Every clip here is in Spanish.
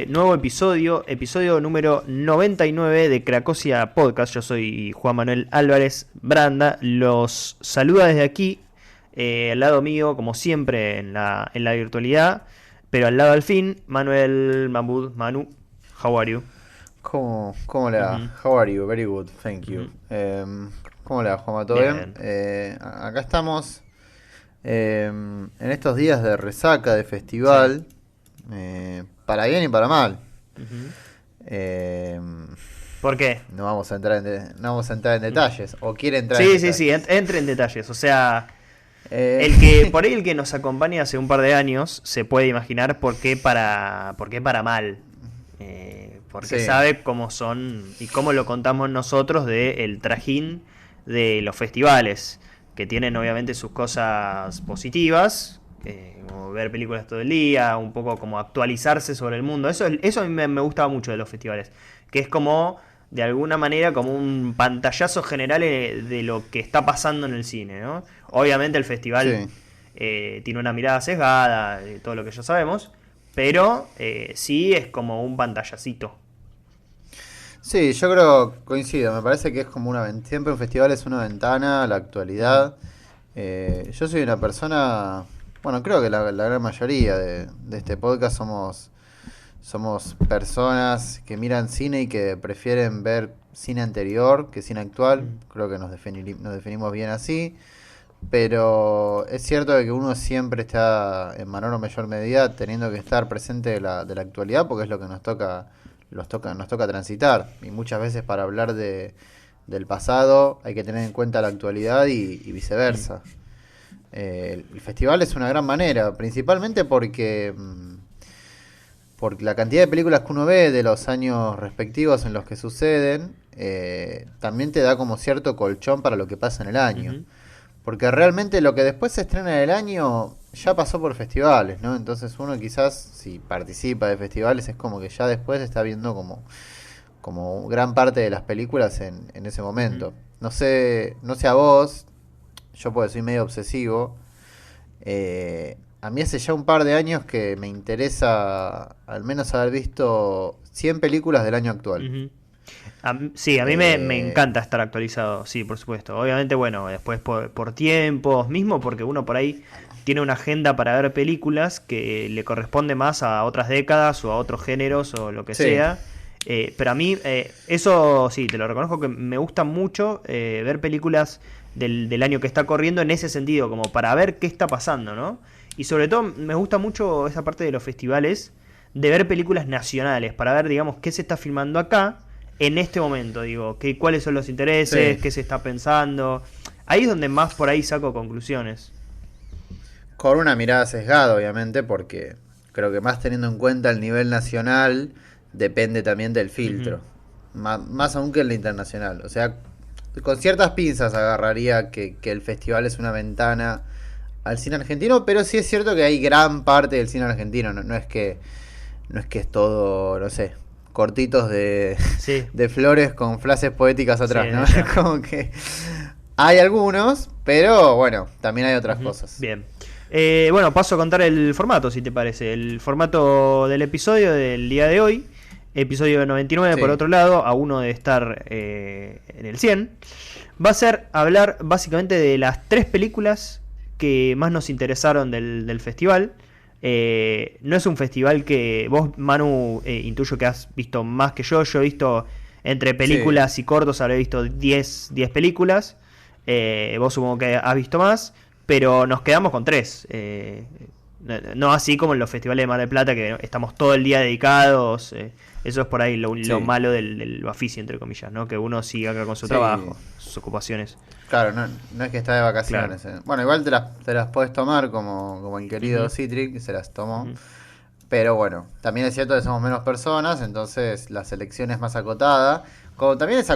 Nuevo episodio número 99 de Cracosia Podcast. Yo soy Juan Manuel Álvarez Branda. Los saluda desde aquí, al lado mío, como siempre, en la virtualidad, pero al lado al fin, Manuel Mahmoud. Manu, how are you? ¿Cómo le va? How are you? Very good, thank you. ¿Cómo le va, Juanma? ¿Todo bien? Acá estamos en estos días de resaca, de festival, para bien y para mal. ¿Por qué? No vamos a entrar en detalles. ¿O quiere entrar en detalles? Sí, entre en detalles. O sea, por ahí el que nos acompaña hace un par de años se puede imaginar por qué para mal. Porque sabe cómo son y cómo lo contamos nosotros del trajín de los festivales, que tienen obviamente sus cosas positivas, como ver películas todo el día, un poco como actualizarse sobre el mundo. Eso a mí me gusta mucho de los festivales, que es como, de alguna manera, como un pantallazo general de lo que está pasando en el cine, ¿no? Obviamente el festival tiene una mirada sesgada, de todo lo que ya sabemos, pero sí es como un pantallacito. Sí, yo creo, coincido, me parece que es como siempre un festival es una ventana a la actualidad. Yo soy una persona, bueno, creo que la gran mayoría de este podcast somos personas que miran cine y que prefieren ver cine anterior que cine actual. Creo que nos definimos bien así. Pero es cierto que uno siempre está, en menor o mayor medida, teniendo que estar presente de la actualidad, porque es lo que nos toca transitar. Y muchas veces para hablar del pasado hay que tener en cuenta la actualidad y viceversa. El festival es una gran manera, principalmente porque la cantidad de películas que uno ve de los años respectivos en los que suceden, también te da como cierto colchón para lo que pasa en el año. Porque realmente lo que después se estrena en el año ya pasó por festivales, ¿no? Entonces uno quizás, si participa de festivales, es como que ya después está viendo como gran parte de las películas en ese momento. No sé a vos, yo porque soy medio obsesivo, a mí hace ya un par de años que me interesa al menos haber visto 100 películas del año actual. A mí me encanta estar actualizado, sí, por supuesto. Obviamente, bueno, después por tiempos, mismo porque uno por ahí tiene una agenda para ver películas que le corresponde más a otras décadas o a otros géneros o lo que sea. Pero a mí, eso sí, te lo reconozco que me gusta mucho ver películas del año que está corriendo en ese sentido, como para ver qué está pasando, ¿no? Y sobre todo me gusta mucho esa parte de los festivales, de ver películas nacionales, para ver, digamos, qué se está filmando acá en este momento, digo, cuáles son los intereses, qué se está pensando. Ahí es donde más por ahí saco conclusiones. Con una mirada sesgada, obviamente, porque creo que más teniendo en cuenta el nivel nacional, depende también del filtro. Más aún que el internacional. O sea, con ciertas pinzas agarraría que el festival es una ventana al cine argentino, pero sí es cierto que hay gran parte del cine argentino. No es que es todo, no sé, cortitos de flores con frases poéticas atrás, ¿no? Es como que hay algunos, pero bueno, también hay otras cosas. Bien. Bueno, paso a contar el formato, si te parece. El formato del episodio del día de hoy, episodio 99 por otro lado, a uno de estar en el 100, va a ser hablar básicamente de las 3 películas que más nos interesaron del festival. No es un festival que vos, Manu, intuyo que has visto más que yo. Yo he visto entre películas y cortos, habré visto 10 películas. Vos supongo que has visto más, pero nos quedamos con 3. No así como en los festivales de Mar del Plata, que estamos todo el día dedicados. Eso es por ahí lo malo del Bafisi, entre comillas, ¿no? Que uno siga acá con su trabajo, sus ocupaciones. Claro, no es que está de vacaciones. Claro. Bueno, igual te las puedes tomar como el querido Citric, que se las tomó. Pero bueno, también es cierto que somos menos personas, entonces la selección es más acotada. Como también fue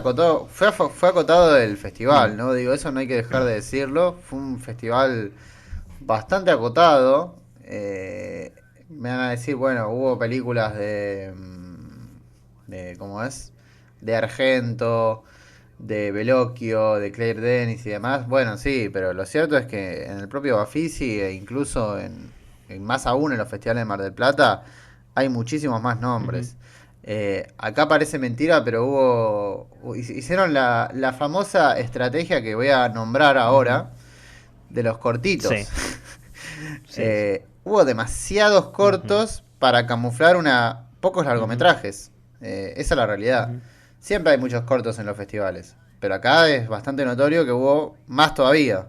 acotado el festival, ¿no? Digo, eso no hay que dejar de decirlo. Fue un festival bastante acotado. Me van a decir, bueno, hubo películas de ¿cómo es? De Argento, de Bellocchio, de Claire Denis y demás. Bueno, sí, pero lo cierto es que en el propio Bafisi e incluso en más aún en los festivales de Mar del Plata hay muchísimos más Ujú. nombres. Acá parece mentira, pero hicieron la famosa estrategia que voy a nombrar Ujú. ahora de los cortitos. Sí, sí, sí. Hubo demasiados Ujú. cortos para camuflar pocos Ujú. largometrajes. Esa es la realidad. Ujú. Siempre hay muchos cortos en los festivales, pero acá es bastante notorio que hubo más todavía,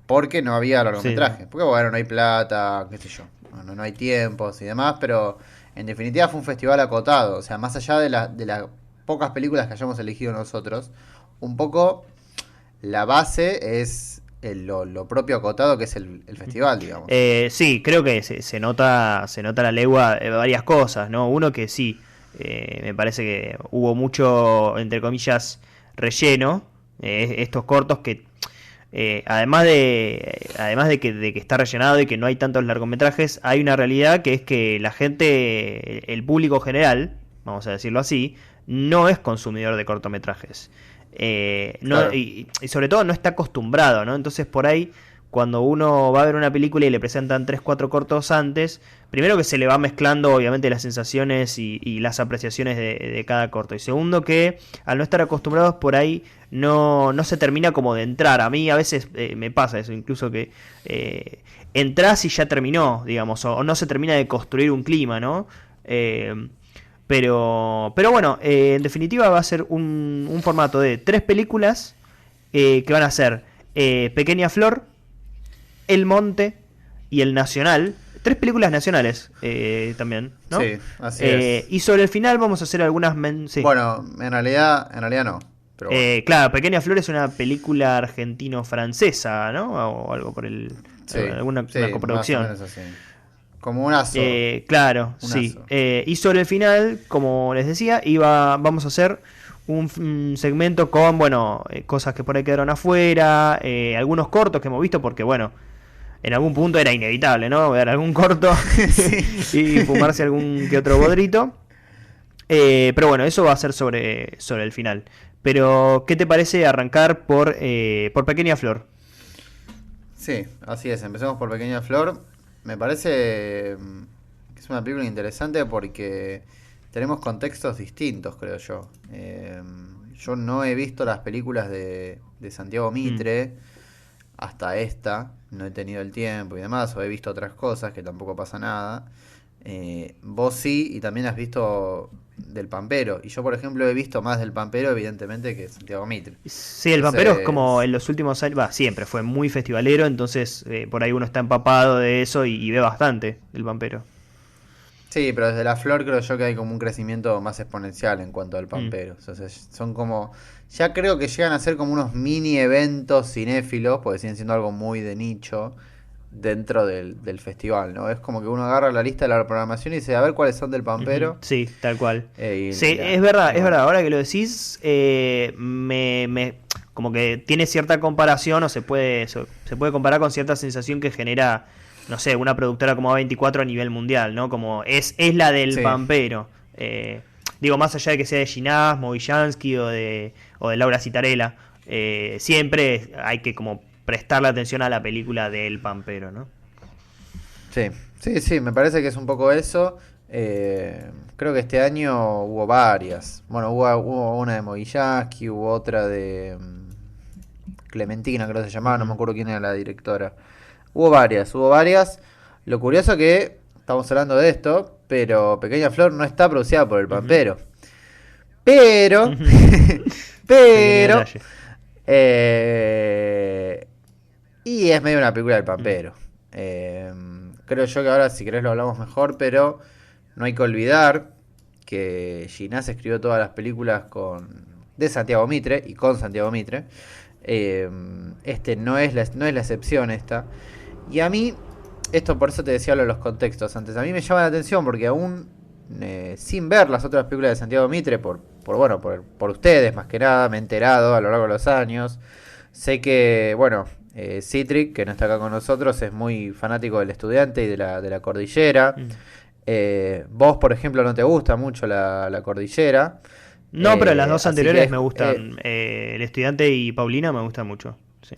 porque no había Sí, sí. largometrajes. Porque bueno, no hay plata, qué sé yo, no hay tiempos y demás, pero en definitiva fue un festival acotado. O sea, más allá de las pocas películas que hayamos elegido nosotros, un poco la base es lo propio acotado que es el Ujú. festival, digamos. Sí, creo que se nota la legua de varias cosas, ¿no? Uno que sí, me parece que hubo mucho, entre comillas, relleno, estos cortos que, además de que está rellenado y que no hay tantos largometrajes, hay una realidad que es que la gente, el público general, vamos a decirlo así, no es consumidor de cortometrajes. No, Claro. y sobre todo no está acostumbrado, ¿no? Entonces por ahí cuando uno va a ver una película y le presentan 3 4 cortos antes, primero que se le va mezclando obviamente las sensaciones y las apreciaciones de cada corto. Y segundo que al no estar acostumbrados por ahí no se termina como de entrar. A mí a veces me pasa eso, incluso que entras y ya terminó, digamos, o no se termina de construir un clima, ¿no? Pero bueno, en definitiva va a ser un formato de 3 películas que van a ser Pequeña Flor, el Monte y El Nacional. 3 películas nacionales también, ¿no? Sí, así es. Y sobre el final vamos a hacer algunas... sí. Bueno, en realidad no, pero bueno. Claro, Pequeña Flor es una película argentino-francesa, ¿no? O algo por el... Sí, alguna una sí, más o coproducción. menos así. Como un aso, Claro, un sí. aso. Y sobre el final, como les decía, vamos a hacer un segmento con, bueno, cosas que por ahí quedaron afuera, algunos cortos que hemos visto, porque, bueno, en algún punto era inevitable, ¿no? Ver algún corto Sí. y fumarse algún que otro bodrito. Pero bueno, eso va a ser sobre el final. Pero, ¿qué te parece arrancar por Pequeña Flor? Sí, así es. Empecemos por Pequeña Flor. Me parece que es una película interesante porque tenemos contextos distintos, creo yo. Yo no he visto las películas de Santiago Mm. Mitre hasta esta. No he tenido el tiempo y demás, o he visto otras cosas que tampoco pasa nada. Vos sí, y también has visto del Pampero. Y yo, por ejemplo, he visto más del Pampero, evidentemente, que Santiago Mitre. Sí, el Vampero es como Entonces, en los últimos años, va, siempre fue muy festivalero, entonces por ahí uno está empapado de eso y ve bastante el Vampero. sí, pero desde la flor creo yo que hay como un crecimiento más exponencial en cuanto al Mm. Pampero. O sea, son como, ya creo que llegan a ser como unos mini eventos cinéfilos, porque siguen siendo algo muy de nicho dentro del festival, ¿no? Es como que uno agarra la lista de la programación y dice, a ver cuáles son del Ujú. Pampero. Sí, tal cual. Y Sí, la, y es bueno, verdad, ahora que lo decís, como que tiene cierta comparación o se puede comparar con cierta sensación que genera, no sé, una productora como A24 a nivel mundial, ¿no? Como es la del sí, Pampero. Digo, más allá de que sea de Ginás, Movillansky o de Laura Citarella, siempre hay que como prestarle atención a la película del Pampero, ¿no? sí, sí, sí, me parece que es un poco eso. Creo que este año hubo varias. Bueno, hubo una de Mogillaski, hubo otra de Clementina, creo que se llamaba, no me Ujú. acuerdo quién era la directora. Hubo varias, hubo varias. Lo curioso que estamos hablando de esto, pero Pequeña Flor no está producida por el Ujú. Pampero. Pero, Ujú. Pequeño pero, detalle. eh, y es medio una película del Mm. Pampero. Eh, Creo yo que ahora, si querés, lo hablamos mejor, pero no hay que olvidar que Ginás escribió todas las películas de Santiago Mitre y con Santiago Mitre. Eh, este no es la excepción esta. Y a mí, esto por eso te decía lo de los contextos antes, a mí me llama la atención porque aún sin ver las otras películas de Santiago Mitre, bueno, por ustedes más que nada, me he enterado a lo largo de los años. Sé que, bueno, Citric, que no está acá con nosotros, es muy fanático del estudiante y de la cordillera. Mm. Vos, por ejemplo, no te gusta mucho la cordillera. No, pero las dos Así anteriores que me gustan. El estudiante y Paulina me gustan mucho. Sí.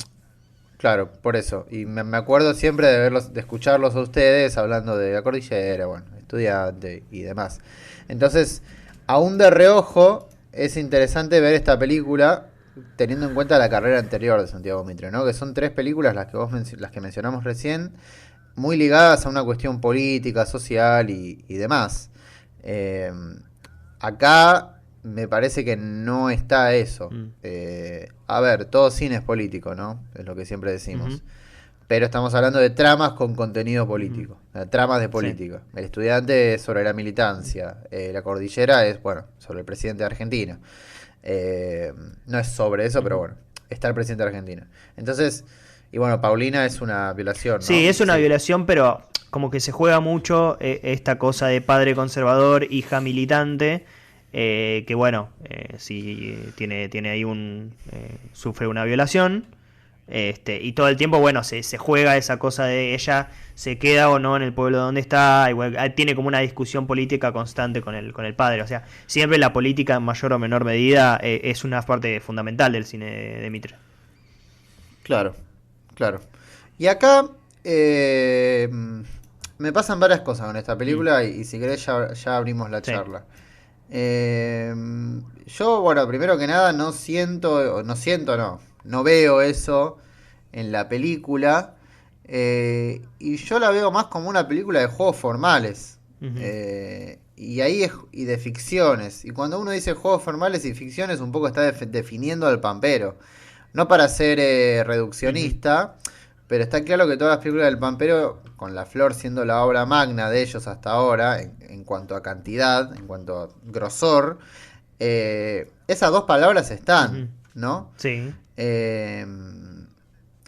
Claro, por eso. Y me acuerdo siempre de verlos, de escucharlos a ustedes hablando de la cordillera, bueno, estudiante y demás. Entonces, aún de reojo, es interesante ver esta película teniendo en cuenta la carrera anterior de Santiago Mitre, ¿no? Que son tres películas las que las que mencionamos recién, muy ligadas a una cuestión política, social y demás. Eh, Acá me parece que no está eso. Mm. A ver, todo cine es político, ¿no? Es lo que siempre Ujú, decimos. Pero estamos hablando de tramas con contenido ujú. político, tramas de Sí. política. El estudiante es sobre la militancia, la cordillera es, bueno, sobre el presidente de Argentina. Eh, no es sobre eso, pero Ujú. bueno, está el presidente de Argentina. Entonces, y bueno, Paulina es una violación, Sí, ¿no? es una Sí, violación, pero como que se juega mucho esta cosa de padre conservador, hija militante, que bueno, sí tiene ahí sufre una violación, y todo el tiempo, bueno, se juega esa cosa de ella se queda o no en el pueblo donde está, igual, tiene como una discusión política constante con el padre, o sea, siempre la política en mayor o menor medida es una parte fundamental del cine de Mitre. claro, claro. Y acá eh, me pasan varias cosas con esta Mm, película y si querés ya abrimos la sí. charla. Eh, yo, bueno, primero que nada no veo eso en la película y yo la veo más como una película de juegos formales Ujú, y de ficciones. Y cuando uno dice juegos formales y ficciones, un poco está definiendo al Pampero. No para ser ujú, reduccionista, pero está claro que todas las películas del Pampero, con La Flor siendo la obra magna de ellos hasta ahora, en cuanto a cantidad, en cuanto a grosor, esas dos palabras están, ujú. ¿no? Sí. Eh,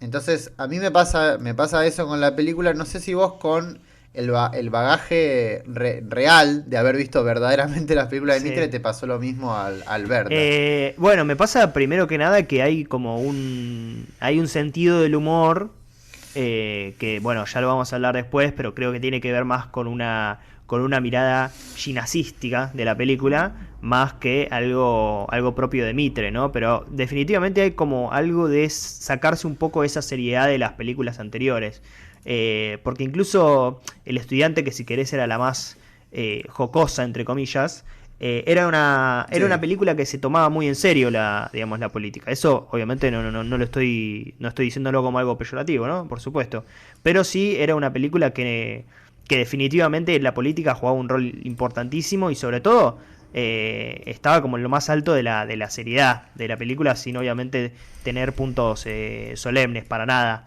entonces, a mí me pasa eso con la película. No sé si vos con el bagaje real de haber visto verdaderamente las películas de Mitre Sí. te pasó lo mismo al verla. Bueno, me pasa primero que nada que hay un sentido del humor que, bueno, ya lo vamos a hablar después, pero creo que tiene que ver más con una mirada ginasística de la película, más que algo propio de Mitre, ¿no? Pero definitivamente hay como algo de sacarse un poco esa seriedad de las películas anteriores. Porque incluso El estudiante, que si querés era la más jocosa, entre comillas, era una Sí, película que se tomaba muy en serio digamos, la política. Eso, obviamente, no estoy diciéndolo como algo peyorativo, ¿no? Por supuesto. Pero sí era una película que definitivamente la política jugaba un rol importantísimo y sobre todo estaba como en lo más alto de la seriedad de la película, sin obviamente tener puntos solemnes para nada.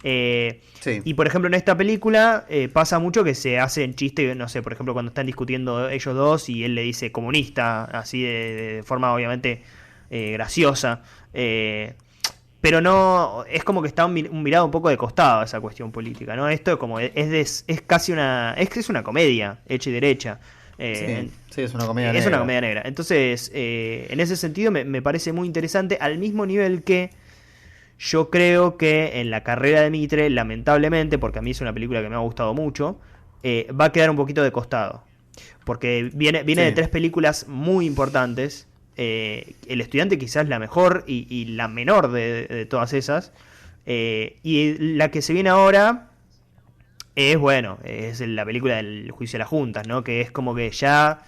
Eh, sí. y por ejemplo en esta película pasa mucho que se hacen chistes, no sé, por ejemplo cuando están discutiendo ellos dos y él le dice comunista, así de forma obviamente graciosa. Pero no, es como que está un mirado un poco de costado a esa cuestión política, ¿no? Esto como es casi es una comedia hecha y derecha. Sí, sí, es una comedia Es una negra. comedia negra. Entonces, en ese sentido me parece muy interesante, al mismo nivel que yo creo que en la carrera de Mitre, lamentablemente, porque a mí es una película que me ha gustado mucho, va a quedar un poquito de costado. Porque viene de Sí, tres películas muy importantes. El estudiante quizás la mejor y la menor de todas esas. Y la que se viene ahora bueno, es la película del juicio de las juntas, ¿no? Que es como que ya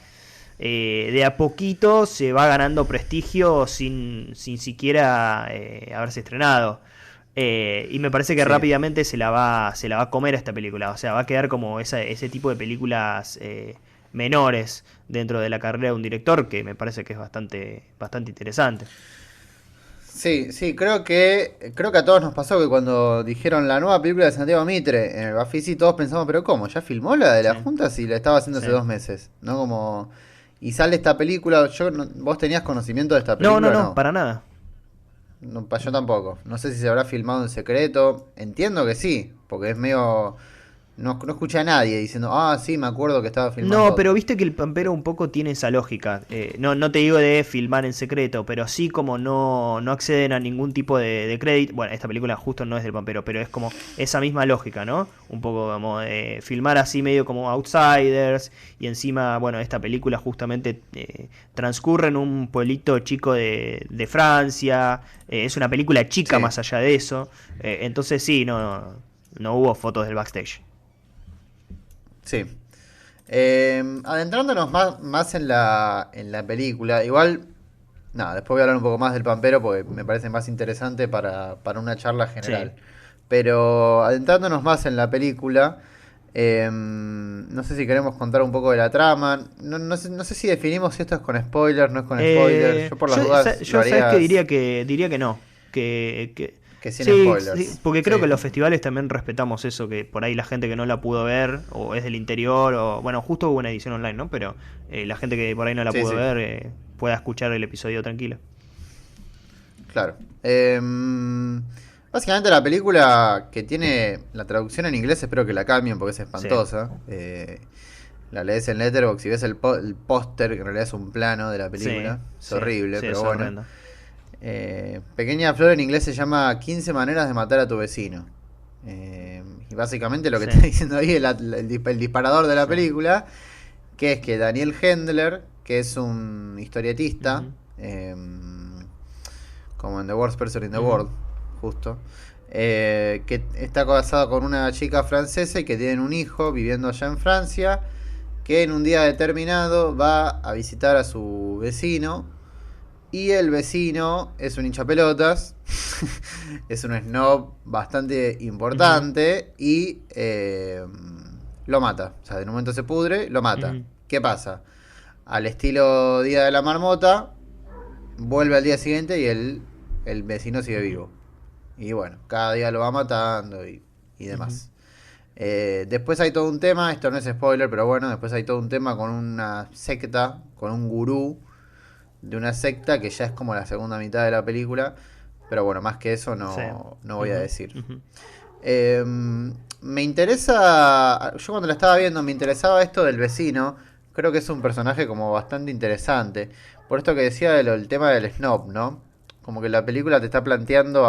de a poquito se va ganando prestigio sin siquiera haberse estrenado. Y me parece que sí. rápidamente se la va a comer esta película. O sea, va a quedar como ese tipo de películas menores dentro de la carrera de un director que me parece que es bastante, bastante interesante. Sí, sí, creo que a todos nos pasó que cuando dijeron la nueva película de Santiago Mitre en el Bafisi todos pensamos, pero ¿cómo? ¿Ya filmó la de Sí, las juntas y la estaba haciendo sí. hace 2 meses? ¿No? Como y sale esta película, ¿vos tenías conocimiento de esta No, no, película? no, No. para nada. Yo tampoco. No sé si se habrá filmado en secreto. Entiendo que sí, porque es medio no escuché a nadie diciendo, ah, sí, me acuerdo que estaba filmando No, pero otro. viste que el Pampero un poco tiene esa lógica. No te digo de filmar en secreto, pero sí como no acceden a ningún tipo de crédito. Bueno, esta película justo no es del Pampero, pero es como esa misma lógica, ¿no? Un poco como filmar así medio como outsiders. Y encima, bueno, esta película justamente transcurre en un pueblito chico de Francia. Es una película chica Sí, más allá de eso. Entonces sí, no hubo fotos del backstage. sí. Adentrándonos más en la película, igual, nada, después voy a hablar un poco más del Pampero porque me parece más interesante para una charla Sí. general. Pero adentrándonos más en la película, no sé si queremos contar un poco de la trama. No sé si definimos si esto es con spoilers, no es con spoilers. Yo por las dudas lo Yo sabes que haría diría que no. que sin Sí, sí, spoilers. porque creo que Sí, en los festivales también respetamos eso, que por ahí la gente que no la pudo ver, o es del interior, o bueno, justo hubo una edición online, ¿no? Pero la gente que por ahí no la sí, pudo sí, ver pueda escuchar el episodio tranquilo. claro. Básicamente la película que tiene la traducción en inglés, espero que la cambien porque es Sí, espantosa. La lees en Letterboxd y ves el póster, que en realidad es un plano de la sí, película. Es sí, horrible, sí, pero es bueno. horrendo. Pequeña Flor en inglés se llama 15 maneras de matar a tu vecino. Y básicamente lo que Sí, está diciendo ahí el disparador de la sí. película, que es que Daniel Hendler, que es un historietista, Ujú, como en The Worst Person in the ujú, World, justo, que está casado con una chica francesa y que tienen un hijo viviendo allá en Francia, que en un día determinado va a visitar a su vecino y el vecino es un hinchapelotas, es un snob bastante ujú, importante y lo mata. O sea, de un momento se pudre, lo mata. ujú, ¿Qué pasa? Al estilo Día de la Marmota, vuelve al día siguiente y el vecino sigue ujú, vivo. Y bueno, cada día lo va matando y ujú, demás. Después hay todo un tema, esto no es spoiler, pero bueno, después hay todo un tema con una secta, con un gurú de una secta que ya es como la segunda mitad de la película. Pero bueno, más que eso sí, no voy a ujú, decir. ujú, Me interesa, yo cuando la estaba viendo me interesaba esto del vecino. Creo que es un personaje como bastante interesante. Por esto que decía el tema del snob, ¿no? Como que la película te está planteando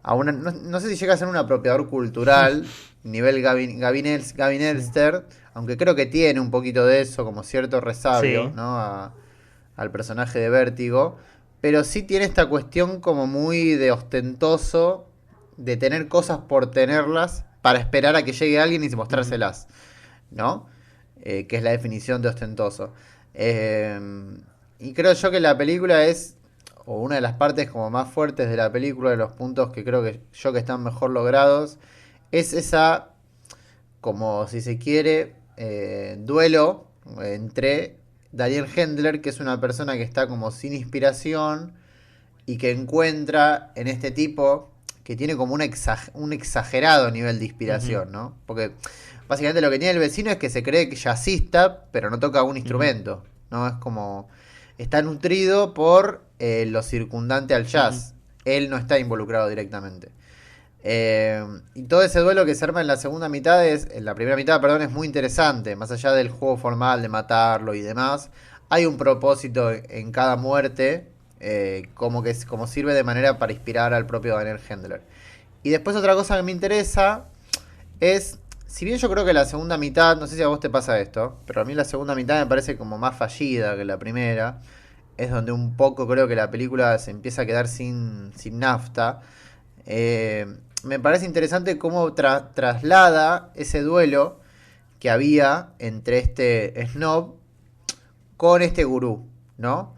no sé si llega a ser un apropiador cultural, nivel Gavin sí, Elster, aunque creo que tiene un poquito de eso, como cierto resabio, sí, ¿no? Al personaje de Vértigo, pero sí tiene esta cuestión como muy de ostentoso, de tener cosas por tenerlas, para esperar a que llegue alguien y ujú, mostrárselas, ¿no? Que es la definición de ostentoso. Eh, y creo yo que la película es, o una de las partes como más fuertes de la película, de los puntos que creo que yo que están mejor logrados, es esa, como si se quiere, duelo entre Daniel Hendler, que es una persona que está como sin inspiración y que encuentra en este tipo que tiene como un exagerado nivel de ujú, inspiración, ¿no? Porque básicamente lo que tiene el vecino es que se cree que jazzista, pero no toca un ujú, instrumento, ¿no? Es como, está nutrido por lo circundante al ujú, jazz. Él no está involucrado directamente. Y todo ese duelo que se arma en la segunda mitad en la primera mitad, perdón, es muy interesante. Más allá del juego formal de matarlo y demás, hay un propósito en cada muerte, como sirve de manera para inspirar al propio Daniel Hendler. Y después otra cosa que me interesa es, si bien yo creo que la segunda mitad, no sé si a vos te pasa esto, pero a mí la segunda mitad me parece como más fallida que la primera. Es donde un poco creo que la película se empieza a quedar sin nafta. Me parece interesante cómo traslada ese duelo que había entre este snob con este gurú, ¿no?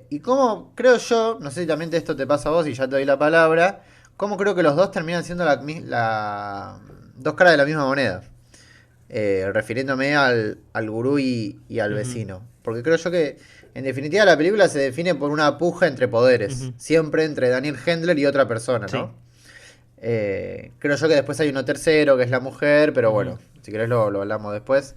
Y cómo creo yo, no sé si también esto te pasa a vos y ya te doy la palabra, cómo creo que los dos terminan siendo dos caras de la misma moneda. Refiriéndome al gurú y al ujú, vecino. Porque creo yo que, en definitiva, la película se define por una puja entre poderes. ujú. Siempre entre Daniel Hendler y otra persona, Sí. ¿no? Creo yo que después hay uno tercero, que es la mujer, pero Ujú. bueno, si querés lo hablamos después.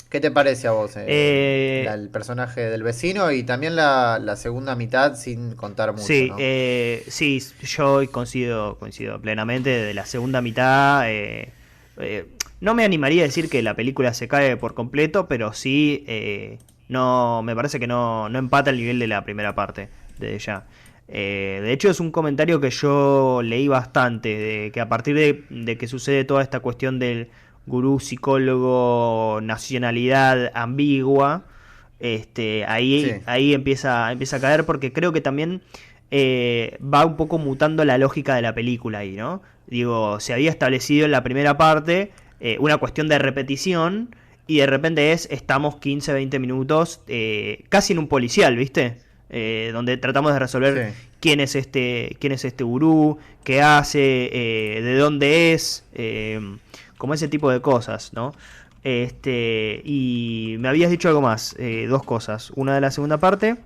¿Qué te parece a vos Eh, el personaje del vecino y también la segunda mitad sin contar mucho, sí, ¿no? sí, yo coincido plenamente de la segunda mitad. no me animaría a decir que la película se cae por completo, pero sí, no, me parece que no empata el nivel de la primera parte, desde ya. De hecho, es un comentario que yo leí bastante, de que a partir de que sucede toda esta cuestión del gurú, psicólogo, nacionalidad ambigua, Sí, ahí empieza a caer, porque creo que también va un poco mutando la lógica de la película ahí, ¿no? Digo, se había establecido en la primera parte una cuestión de repetición y de repente estamos 15, 20 minutos casi en un policial, ¿viste? Donde tratamos de resolver sí. quién es este gurú, qué hace, de dónde es, como ese tipo de cosas, ¿no? Y me habías dicho algo más, dos cosas, una de la segunda parte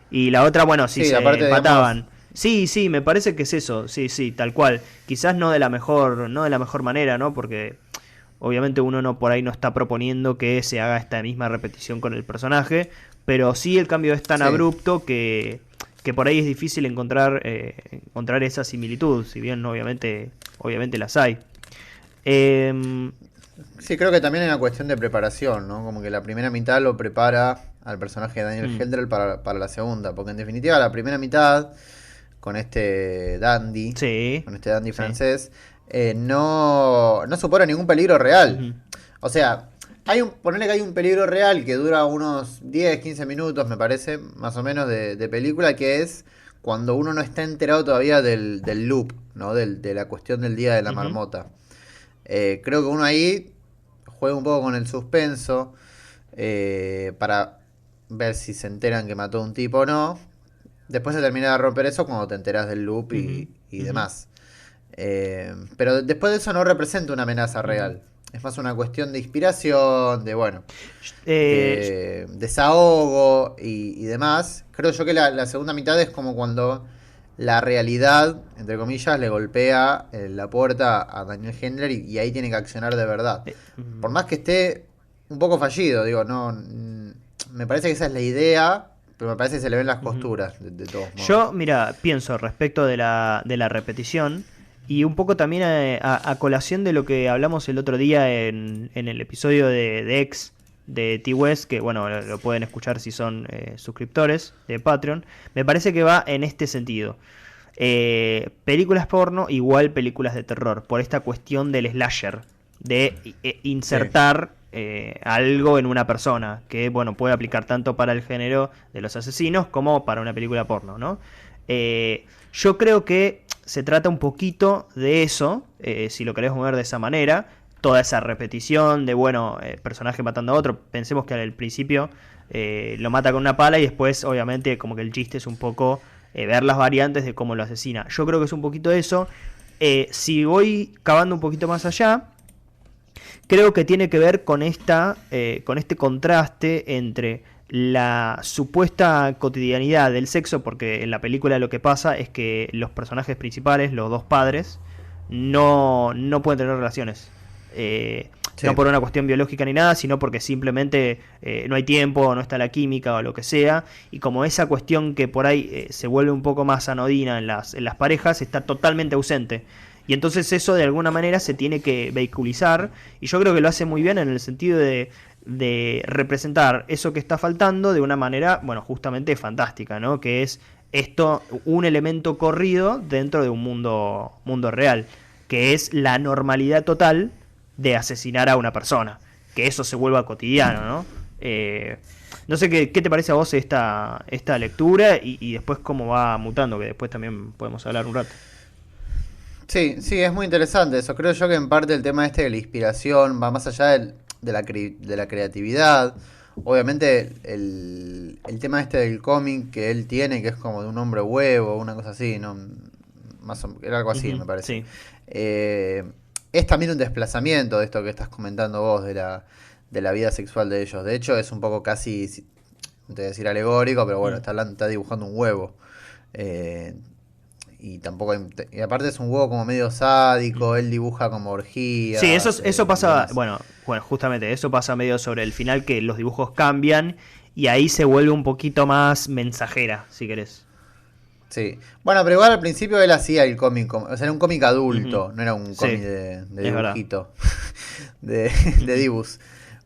y la otra, bueno, si Sí, se aparte, digamos, empataban. Sí, sí, me parece que es eso, sí, sí, tal cual. Quizás no de la mejor manera, ¿no? Porque obviamente uno no por ahí no está proponiendo que se haga esta misma repetición con el personaje, pero sí el cambio es tan sí. abrupto que por ahí es difícil encontrar esa similitud, si bien obviamente las hay. Em, Sí, creo que también hay una cuestión de preparación, ¿no? Como que la primera mitad lo prepara al personaje de Daniel mm, Hendler para la segunda, porque en definitiva la primera mitad, con sí, con este dandy sí. francés, no supone ningún peligro real. Ujú, O sea, ponerle que hay un peligro real que dura unos 10 15 minutos, me parece, más o menos, de película, que es cuando uno no está enterado todavía del loop, ¿no? De la cuestión del día de la ujú, marmota. Creo que uno ahí juega un poco con el suspenso para ver si se enteran que mató a un tipo o no. Después se termina de romper eso cuando te enteras del loop ujú, y ujú, demás. Pero después de eso no representa una amenaza ujú. real. Es más una cuestión de inspiración, de bueno, Eh, de desahogo y demás. Creo yo que la segunda mitad es como cuando la realidad, entre comillas, le golpea la puerta a Daniel Hendler y ahí tiene que accionar de verdad. Por mm, más que esté un poco fallido, digo, no, me parece que esa es la idea, pero me parece que se le ven las ujú. costuras, de todos Yo, modos. mira, pienso respecto de la repetición y un poco también a colación de lo que hablamos el otro día en el episodio de X de T-West, que bueno, lo pueden escuchar si son suscriptores de Patreon, me parece que va en este sentido. Películas porno igual películas de terror, por esta cuestión del slasher, de Sí, insertar algo en una persona, que bueno, puede aplicar tanto para el género de los asesinos como para una película porno, ¿no? Yo creo que se trata un poquito de eso, si lo querés mover de esa manera, toda esa repetición de, bueno, personaje matando a otro, pensemos que al principio lo mata con una pala y después obviamente como que el chiste es un poco ver las variantes de cómo lo asesina. Yo creo que es un poquito eso. Si voy cavando un poquito más allá, creo que tiene que ver con este contraste entre la supuesta cotidianidad del sexo, porque en la película lo que pasa es que los personajes principales, los dos padres, no pueden tener relaciones. No sí, por una cuestión biológica ni nada, sino porque simplemente no hay tiempo, no está la química o lo que sea. Y como esa cuestión que por ahí se vuelve un poco más anodina en las parejas, está totalmente ausente. Y entonces eso de alguna manera se tiene que vehiculizar. Y yo creo que lo hace muy bien en el sentido de representar eso que está faltando de una manera, bueno, justamente fantástica, ¿no? Que es esto, un elemento corrido dentro de un mundo real, que es la normalidad total de asesinar a una persona, que eso se vuelva cotidiano, ¿no? No sé qué te parece a vos esta lectura y después cómo va mutando, que después también podemos hablar un rato. sí, sí, es muy interesante eso. Creo yo que en parte el tema este de la inspiración va más allá de la creatividad. Obviamente el tema este del cómic que él tiene, que es como de un hombre huevo, una cosa así, ¿no? Era algo así, Ujú, me parece. sí. Eh, es también un desplazamiento de esto que estás comentando vos, de la vida sexual de ellos. De hecho, es un poco casi, no te voy a decir alegórico, pero bueno, Mm. está dibujando un huevo. Eh, y tampoco y aparte es un huevo como medio sádico, Ujú. él dibuja como Sí, orgías eso y pasa, demás. bueno, justamente eso pasa medio sobre el final que los dibujos cambian y ahí se vuelve un poquito más mensajera, si querés. Sí. Bueno, pero igual al principio él hacía el cómic, o sea, era un cómic adulto, no era un cómic Sí, de es verdad. dibujito, de dibus.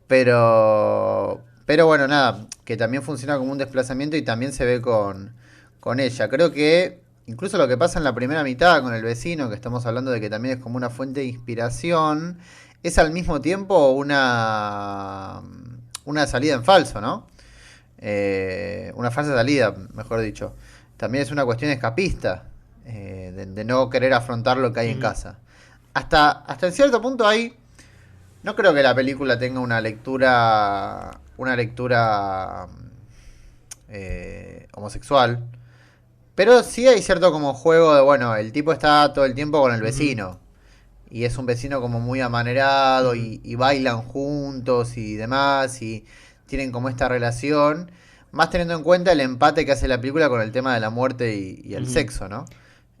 Pero bueno, nada, que también funciona como un desplazamiento y también se ve con ella. Creo que incluso lo que pasa en la primera mitad con el vecino, que estamos hablando de que también es como una fuente de inspiración, es al mismo tiempo una salida en falso, ¿no? Una falsa salida, mejor dicho. También es una cuestión escapista, de no querer afrontar lo que hay en Ujú. casa. Hasta en cierto punto hay, no creo que la película tenga una lectura homosexual, pero sí hay cierto como juego de, bueno, el tipo está todo el tiempo con el Ujú. vecino. Y es un vecino como muy amanerado Ujú. y bailan juntos y demás y tienen como esta relación. Más teniendo en cuenta el empate que hace la película con el tema de la muerte y el Ujú. sexo, ¿no?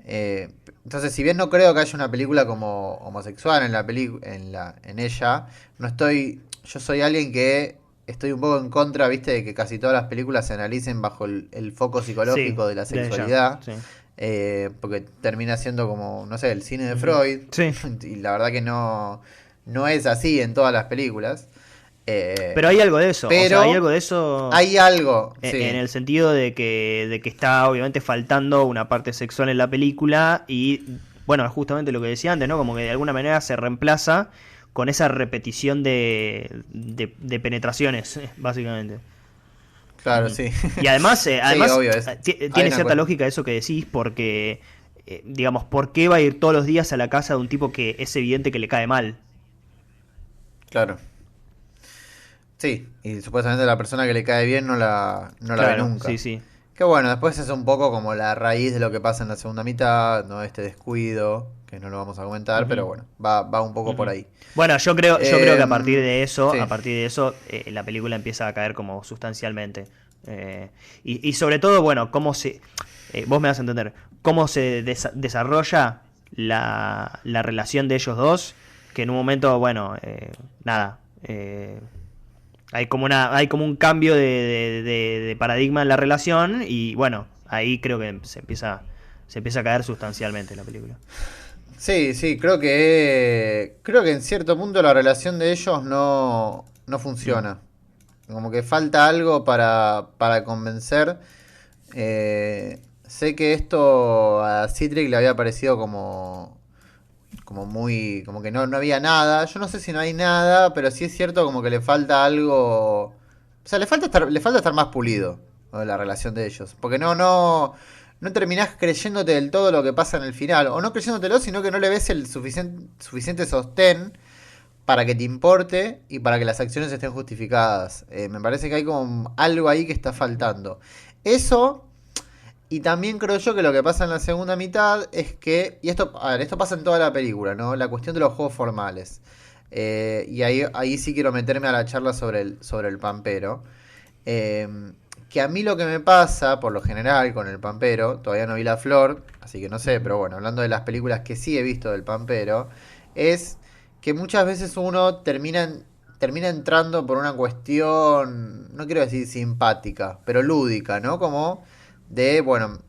Entonces, si bien no creo que haya una película como homosexual en ella, no estoy. Yo soy alguien que estoy un poco en contra, viste, de que casi todas las películas se analicen bajo el foco Sí, psicológico de la de ella, sexualidad. sí. Porque termina siendo como, no sé, el cine de Ujú. Freud. Sí. Y la verdad que no es así en todas las películas. Pero Eh, hay algo de eso, o sea, hay algo pero de eso hay algo, en sí, el sentido de que está obviamente faltando una parte sexual en la película y, bueno, justamente lo que decía antes, ¿no? Como que de alguna manera se reemplaza con esa repetición de penetraciones, básicamente. claro, Ujú. sí. Y además, Sí, obvio, hay tiene una cierta cuestión. lógica eso que decís, porque, digamos, ¿por qué va a ir todos los días a la casa de un tipo que es evidente que le cae mal? Claro. Sí, y supuestamente la persona que le cae bien no la ve Claro, sí, nunca. sí. Que bueno, después es un poco como la raíz de lo que pasa en la segunda mitad, ¿no? Este descuido, que no lo vamos a comentar, pero Ujú. bueno, va un poco por Ujú. ahí. Bueno, yo creo que Sí, a partir de eso, la película empieza a caer como sustancialmente. Y sobre todo, bueno, vos me vas a entender, cómo se desarrolla la relación de ellos dos, que en un momento, bueno, nada, hay como un cambio de paradigma en la relación y bueno, ahí creo que se empieza a caer sustancialmente la película. sí, sí, creo que en cierto punto la relación de ellos no Mm. funciona. Como que falta algo para convencer. Sé que esto a Citric le había parecido como muy, como que no había nada. Yo no sé si no hay nada, pero sí es cierto como que le falta algo. O sea, le falta estar más pulido, ¿no? La relación de ellos. Porque no terminás creyéndote del todo lo que pasa en el final. O no creyéndotelo, sino que no le ves el suficiente sostén para que te importe y para que las acciones estén justificadas. Me parece que hay como algo ahí que está faltando. Eso, y también creo yo que lo que pasa en la segunda mitad es que, y esto, a ver, esto pasa en toda la película, ¿no? La cuestión de los juegos formales. Y ahí sí quiero meterme a la charla sobre el pampero. Eh, que a mí lo que me pasa, por lo general, con el Pampero, todavía no vi La Flor, así que no sé, Ujú. pero bueno, hablando de las películas que sí he visto del Pampero, es que muchas veces uno termina entrando por una cuestión, no quiero decir simpática, pero lúdica, ¿no? Como de, bueno,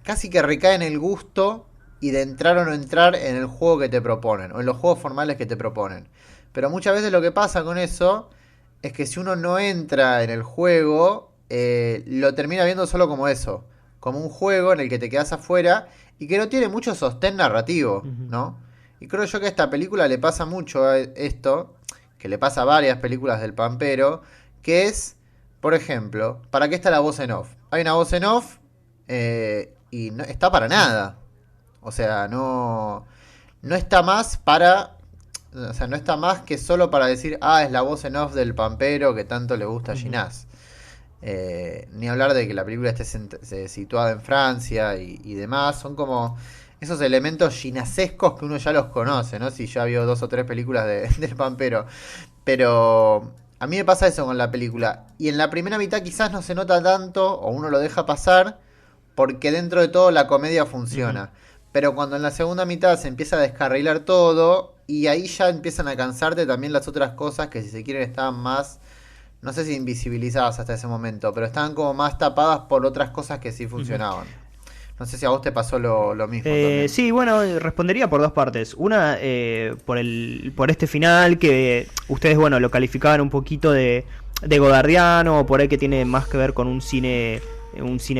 casi que recae en el gusto y de entrar o no entrar en el juego que te proponen, o en los juegos formales que te proponen. Pero muchas veces lo que pasa con eso es que si uno no entra en el juego, lo termina viendo solo como eso, como un juego en el que te quedas afuera y que no tiene mucho sostén narrativo, Ujú. ¿no? Y creo yo que a esta película le pasa mucho a esto, que le pasa a varias películas del Pampero, que es, por ejemplo, ¿para qué está la voz en off? Hay una voz en off y no está para Ujú. nada. O sea, no está más para. O sea, no está más que solo para decir, es la voz en off del Pampero que tanto le gusta a Ujú. Ginás. Ni hablar de que la película esté situada en Francia y demás. Son como esos elementos ginasescos que uno ya los conoce, ¿no? Si ya vio 2 o 3 películas del Pampero. Pero a mí me pasa eso con la película. Y en la primera mitad quizás no se nota tanto, o uno lo deja pasar, porque dentro de todo la comedia Ujú. funciona. Pero cuando en la segunda mitad se empieza a descarrilar todo, y ahí ya empiezan a cansarte también las otras cosas que si se quieren estaban más, no sé si invisibilizadas hasta ese momento, pero estaban como más tapadas por otras cosas que sí Ujú. funcionaban. No sé si a vos te pasó lo mismo también. Sí, bueno, respondería por dos partes. Una, por este final, que ustedes, bueno, lo calificaban un poquito de godardiano, o por ahí que tiene más que ver con un cine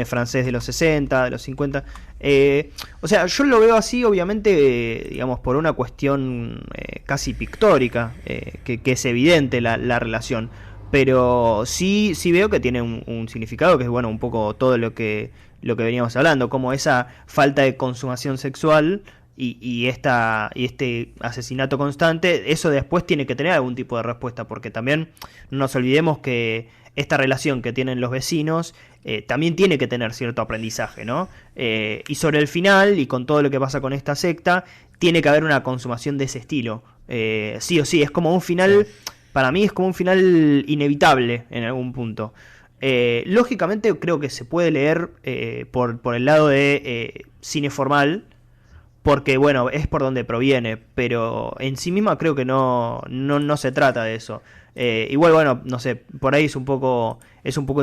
francés de los 60, de los 50. O sea, yo lo veo así, obviamente, digamos, por una cuestión casi pictórica, que es evidente la relación. Pero sí veo que tiene un significado que es, bueno, un poco todo lo que veníamos hablando, como esa falta de consumación sexual y este asesinato constante, eso después tiene que tener algún tipo de respuesta, porque también no nos olvidemos que esta relación que tienen los vecinos también tiene que tener cierto aprendizaje, ¿no? Y sobre el final, y con todo lo que pasa con esta secta, tiene que haber una consumación de ese estilo. Sí o sí, es como un final, Sí. para mí es como un final inevitable en algún punto. Lógicamente creo que se puede leer por el lado de cine formal, porque bueno, es por donde proviene, pero en sí misma creo que no se trata de eso. Igual, bueno, no sé, por ahí es un poco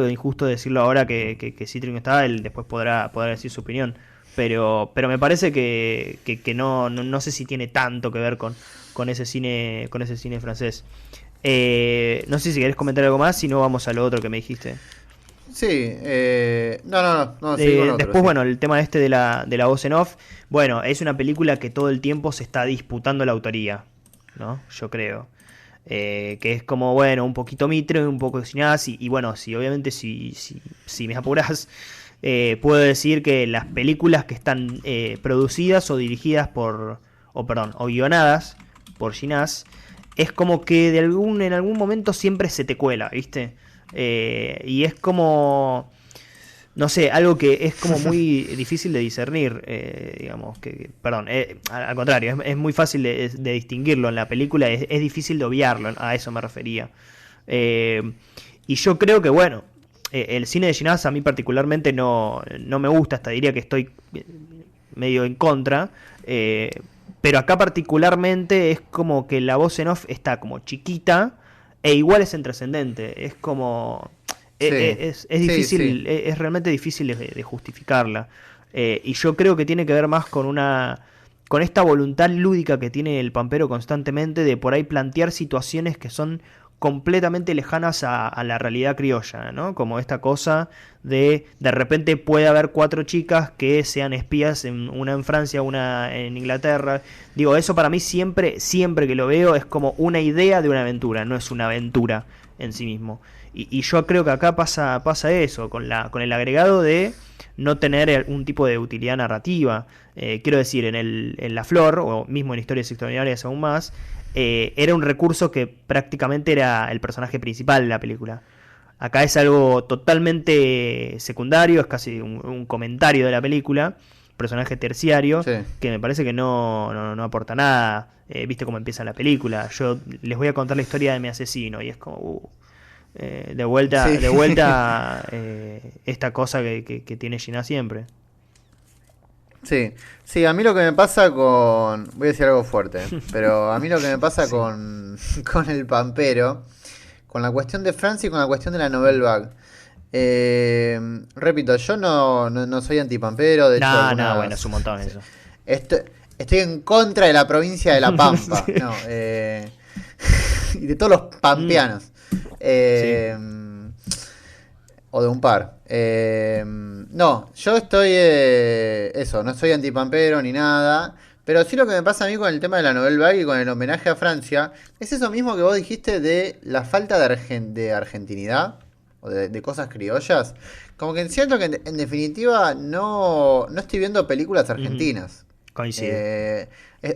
injusto decirlo ahora que Citric está, él después podrá decir su opinión, pero me parece que no sé si tiene tanto que ver con ese cine francés. No sé si querés comentar algo más, si no vamos a lo otro que me dijiste. Sí, no, seguí con otro, Después, sí. bueno, el tema este de la voz en off. Bueno, es una película que todo el tiempo se está disputando la autoría, ¿no? Yo creo. Que es como, bueno, un poquito Mitre, un poco Cineas. Y bueno, obviamente, si me apuras, puedo decir que las películas que están producidas o dirigidas o guionadas por Ginás, es como que en algún momento siempre se te cuela, ¿viste? Y es como, no sé, algo que es como muy difícil de discernir, digamos, perdón, al contrario, es muy fácil de distinguirlo en la película, es difícil de obviarlo, a eso me refería. Eh, y yo creo que, bueno, el cine de Ginás a mí particularmente no me gusta, hasta diría que estoy medio en contra, pero acá particularmente es como que la voz en off está como chiquita e igual es intrascendente, es como Sí, es sí, sí. difícil, es realmente difícil de justificarla. Y yo creo que tiene que ver más con esta voluntad lúdica que tiene el Pampero constantemente de por ahí plantear situaciones que son completamente lejanas a la realidad criolla, ¿no? Como esta cosa de repente puede haber cuatro chicas que sean espías, una en Francia, una en Inglaterra. Digo, eso para mí siempre que lo veo es como una idea de una aventura, no es una aventura en sí mismo. Y yo creo que acá pasa eso, con el agregado de no tener un tipo de utilidad narrativa. Quiero decir, en La Flor, o mismo en Historias Extraordinarias aún más, era un recurso que prácticamente era el personaje principal de la película. Acá es algo totalmente secundario, es casi un comentario de la película, personaje terciario, Sí. que me parece que no aporta nada. Viste cómo empieza la película. Yo les voy a contar la historia de mi asesino y es como... de vuelta, Sí. de vuelta esta cosa que tiene Gina siempre. Sí, sí, a mí lo que me pasa con... Voy a decir algo fuerte, pero a mí lo que me pasa Sí. con el Pampero, con la cuestión de Francia y con la cuestión de la Nouvelle Vague. Repito, yo no soy antipampero, de hecho No, bueno, es un algunas... montón eso. Estoy, estoy en contra de la provincia de La Pampa, Sí. no, y de todos los Mm, pampeanos. sí. Eh, o de un par. No, yo estoy. Eso, no soy antipampero ni nada. Pero sí lo que me pasa a mí con el tema de la Nouvelle Vague y con el homenaje a Francia es eso mismo que vos dijiste de la falta de argentinidad o de cosas criollas. Como que siento que en definitiva no estoy viendo películas Ujú. argentinas. Coincido.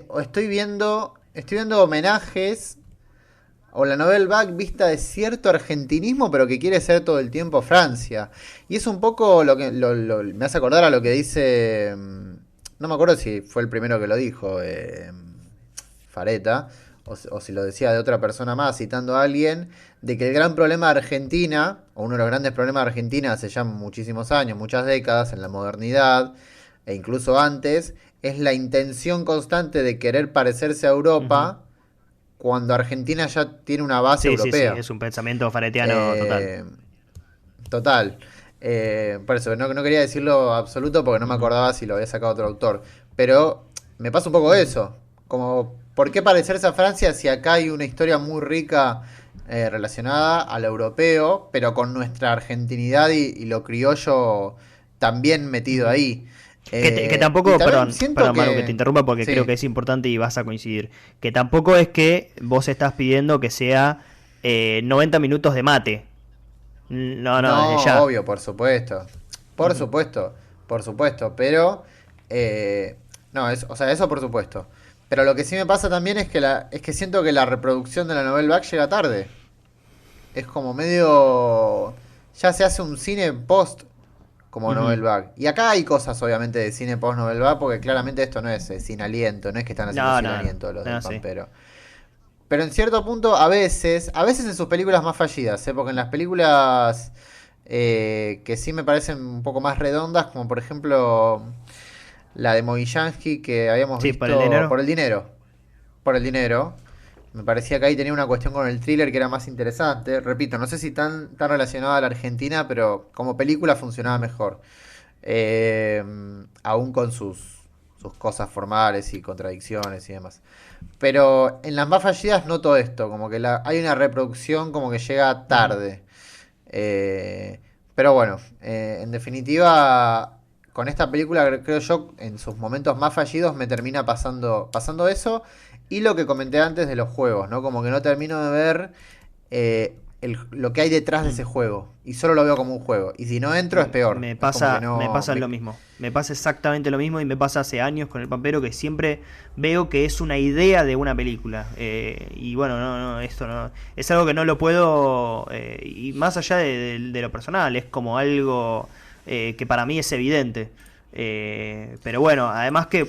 O estoy viendo homenajes o la Nouvelle Vague vista de cierto argentinismo, pero que quiere ser todo el tiempo Francia. Y es un poco lo que me hace acordar a lo que dice. No me acuerdo si fue el primero que lo dijo, Fareta, o si lo decía de otra persona más, citando a alguien, de que el gran problema de Argentina, o uno de los grandes problemas de Argentina hace ya muchísimos años, muchas décadas, en la modernidad, e incluso antes, es la intención constante de querer parecerse a Ujú. Europa cuando Argentina ya tiene una base Sí, sí, sí, europea. es un pensamiento faretiano total. Eh, Total. Por eso, no quería decirlo absoluto porque no me acordaba si lo había sacado otro autor. Pero me pasa un poco eso. Como, ¿por qué parecerse a Francia si acá hay una historia muy rica relacionada al europeo, pero con nuestra argentinidad y lo criollo también metido Ujú. ahí? Que Y tampoco, también perdón, siento perdón Manu, que te que... interrumpa porque creo que Sí. es importante y vas a coincidir. Que tampoco es que vos estás pidiendo que sea 90 minutos de mate. No, no, desde No, ya. obvio, por supuesto. Por Ujú. supuesto, por supuesto. Pero, eh, no, o sea, eso por supuesto. Pero lo que sí me pasa también es es que siento que la reproducción de la novel back llega tarde. Es como medio... Ya se hace un cine post como Ujú. novel back. Y acá hay cosas, obviamente, de cine post novel back, porque claramente esto no es sin aliento, no es que están haciendo No, sin no, no. aliento los del No, sí. Pampero. Pero en cierto punto, a veces en sus películas más fallidas, ¿eh? Porque en las películas que sí me parecen un poco más redondas, como por ejemplo la de Movillansky que habíamos Sí, por el visto dinero. por el dinero. Por el dinero. Me parecía que ahí tenía una cuestión con el thriller que era más interesante. Repito, no sé si tan relacionada a la Argentina, pero como película funcionaba Ujú. mejor. Eh, Aún con sus cosas formales y contradicciones y demás. Pero en las más fallidas noto esto, como que hay una reproducción como que llega Ujú. tarde. Eh, pero bueno, en definitiva, con esta película creo yo, en sus momentos más fallidos me termina pasando eso. Y lo que comenté antes de los juegos, ¿no? Como que no termino de ver lo que hay detrás de ese juego. Y solo lo veo como un juego. Y si no entro es peor. Es como que Me no... pasa lo mismo. Me pasa exactamente lo mismo y me pasa hace años con el Pampero que siempre veo que es una idea de una película. Y bueno, no, esto no. Es algo que no lo puedo. Y más allá de lo personal, es como algo que para mí es evidente. Pero bueno, además que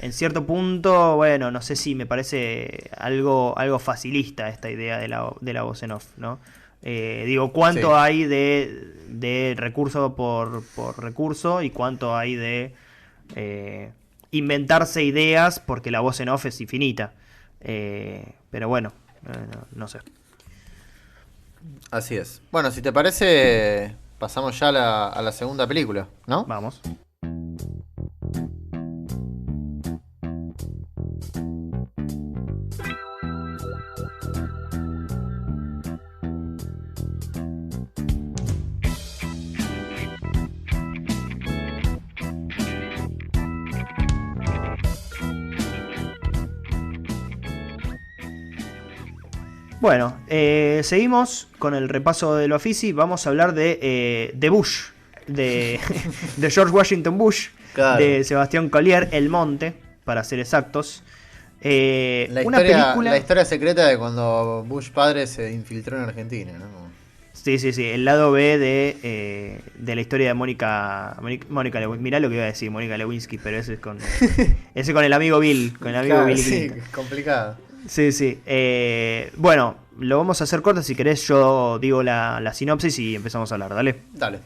en cierto punto, bueno, no sé si me parece algo facilista esta idea de la voz en off, ¿no? Digo, ¿cuánto Sí. hay de recurso por recurso y cuánto hay de eh, inventarse ideas porque la voz en off es infinita? Pero bueno, no sé. Así es. Bueno, si te parece, pasamos ya a a la segunda película, ¿no? Vamos. Bueno, seguimos con el repaso de lo Ofici. Vamos a hablar de Bush, de, de George Washington Bush, Claro. de Sebastián Collier, El Monte, para ser exactos. Una La película. historia secreta de cuando Bush padre se infiltró en Argentina, ¿no? Sí, sí, sí, el lado B de la historia de Mónica Lewinsky. Mirá lo que iba a decir, Mónica Lewinsky, pero ese con el amigo Bill, con el amigo Claro, Billy sí, Clinton. complicado. Sí, sí. Bueno, lo vamos a hacer corto. Si querés, yo digo la sinopsis y empezamos a hablar, dale. Dale.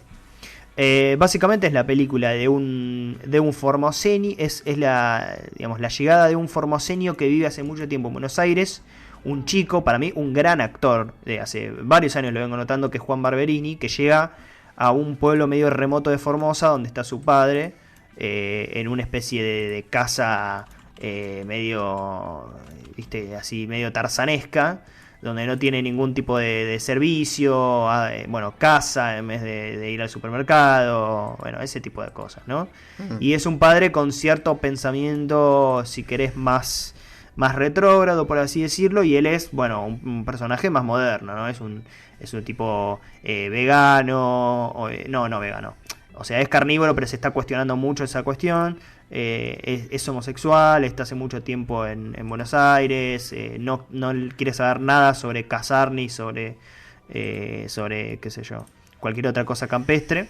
Básicamente es la película de un formosenio, es la, digamos, la llegada de un formosenio que vive hace mucho tiempo en Buenos Aires, un chico, para mí un gran actor, de hace varios años lo vengo notando, que es Juan Barberini, que llega a un pueblo medio remoto de Formosa, donde está su padre, en una especie de casa medio, viste, así medio tarzanesca, donde no tiene ningún tipo de servicio, bueno, casa en vez de ir al supermercado, bueno, ese tipo de cosas, ¿no? Mm, Y es un padre con cierto pensamiento, si querés, más retrógrado, por así decirlo, y él es, bueno, un personaje más moderno, ¿no? Es un tipo vegano, no vegano, o sea, es carnívoro, pero se está cuestionando mucho esa cuestión. Es homosexual, está hace mucho tiempo en Buenos Aires, no quiere saber nada sobre cazar ni sobre, qué sé yo, cualquier otra cosa campestre.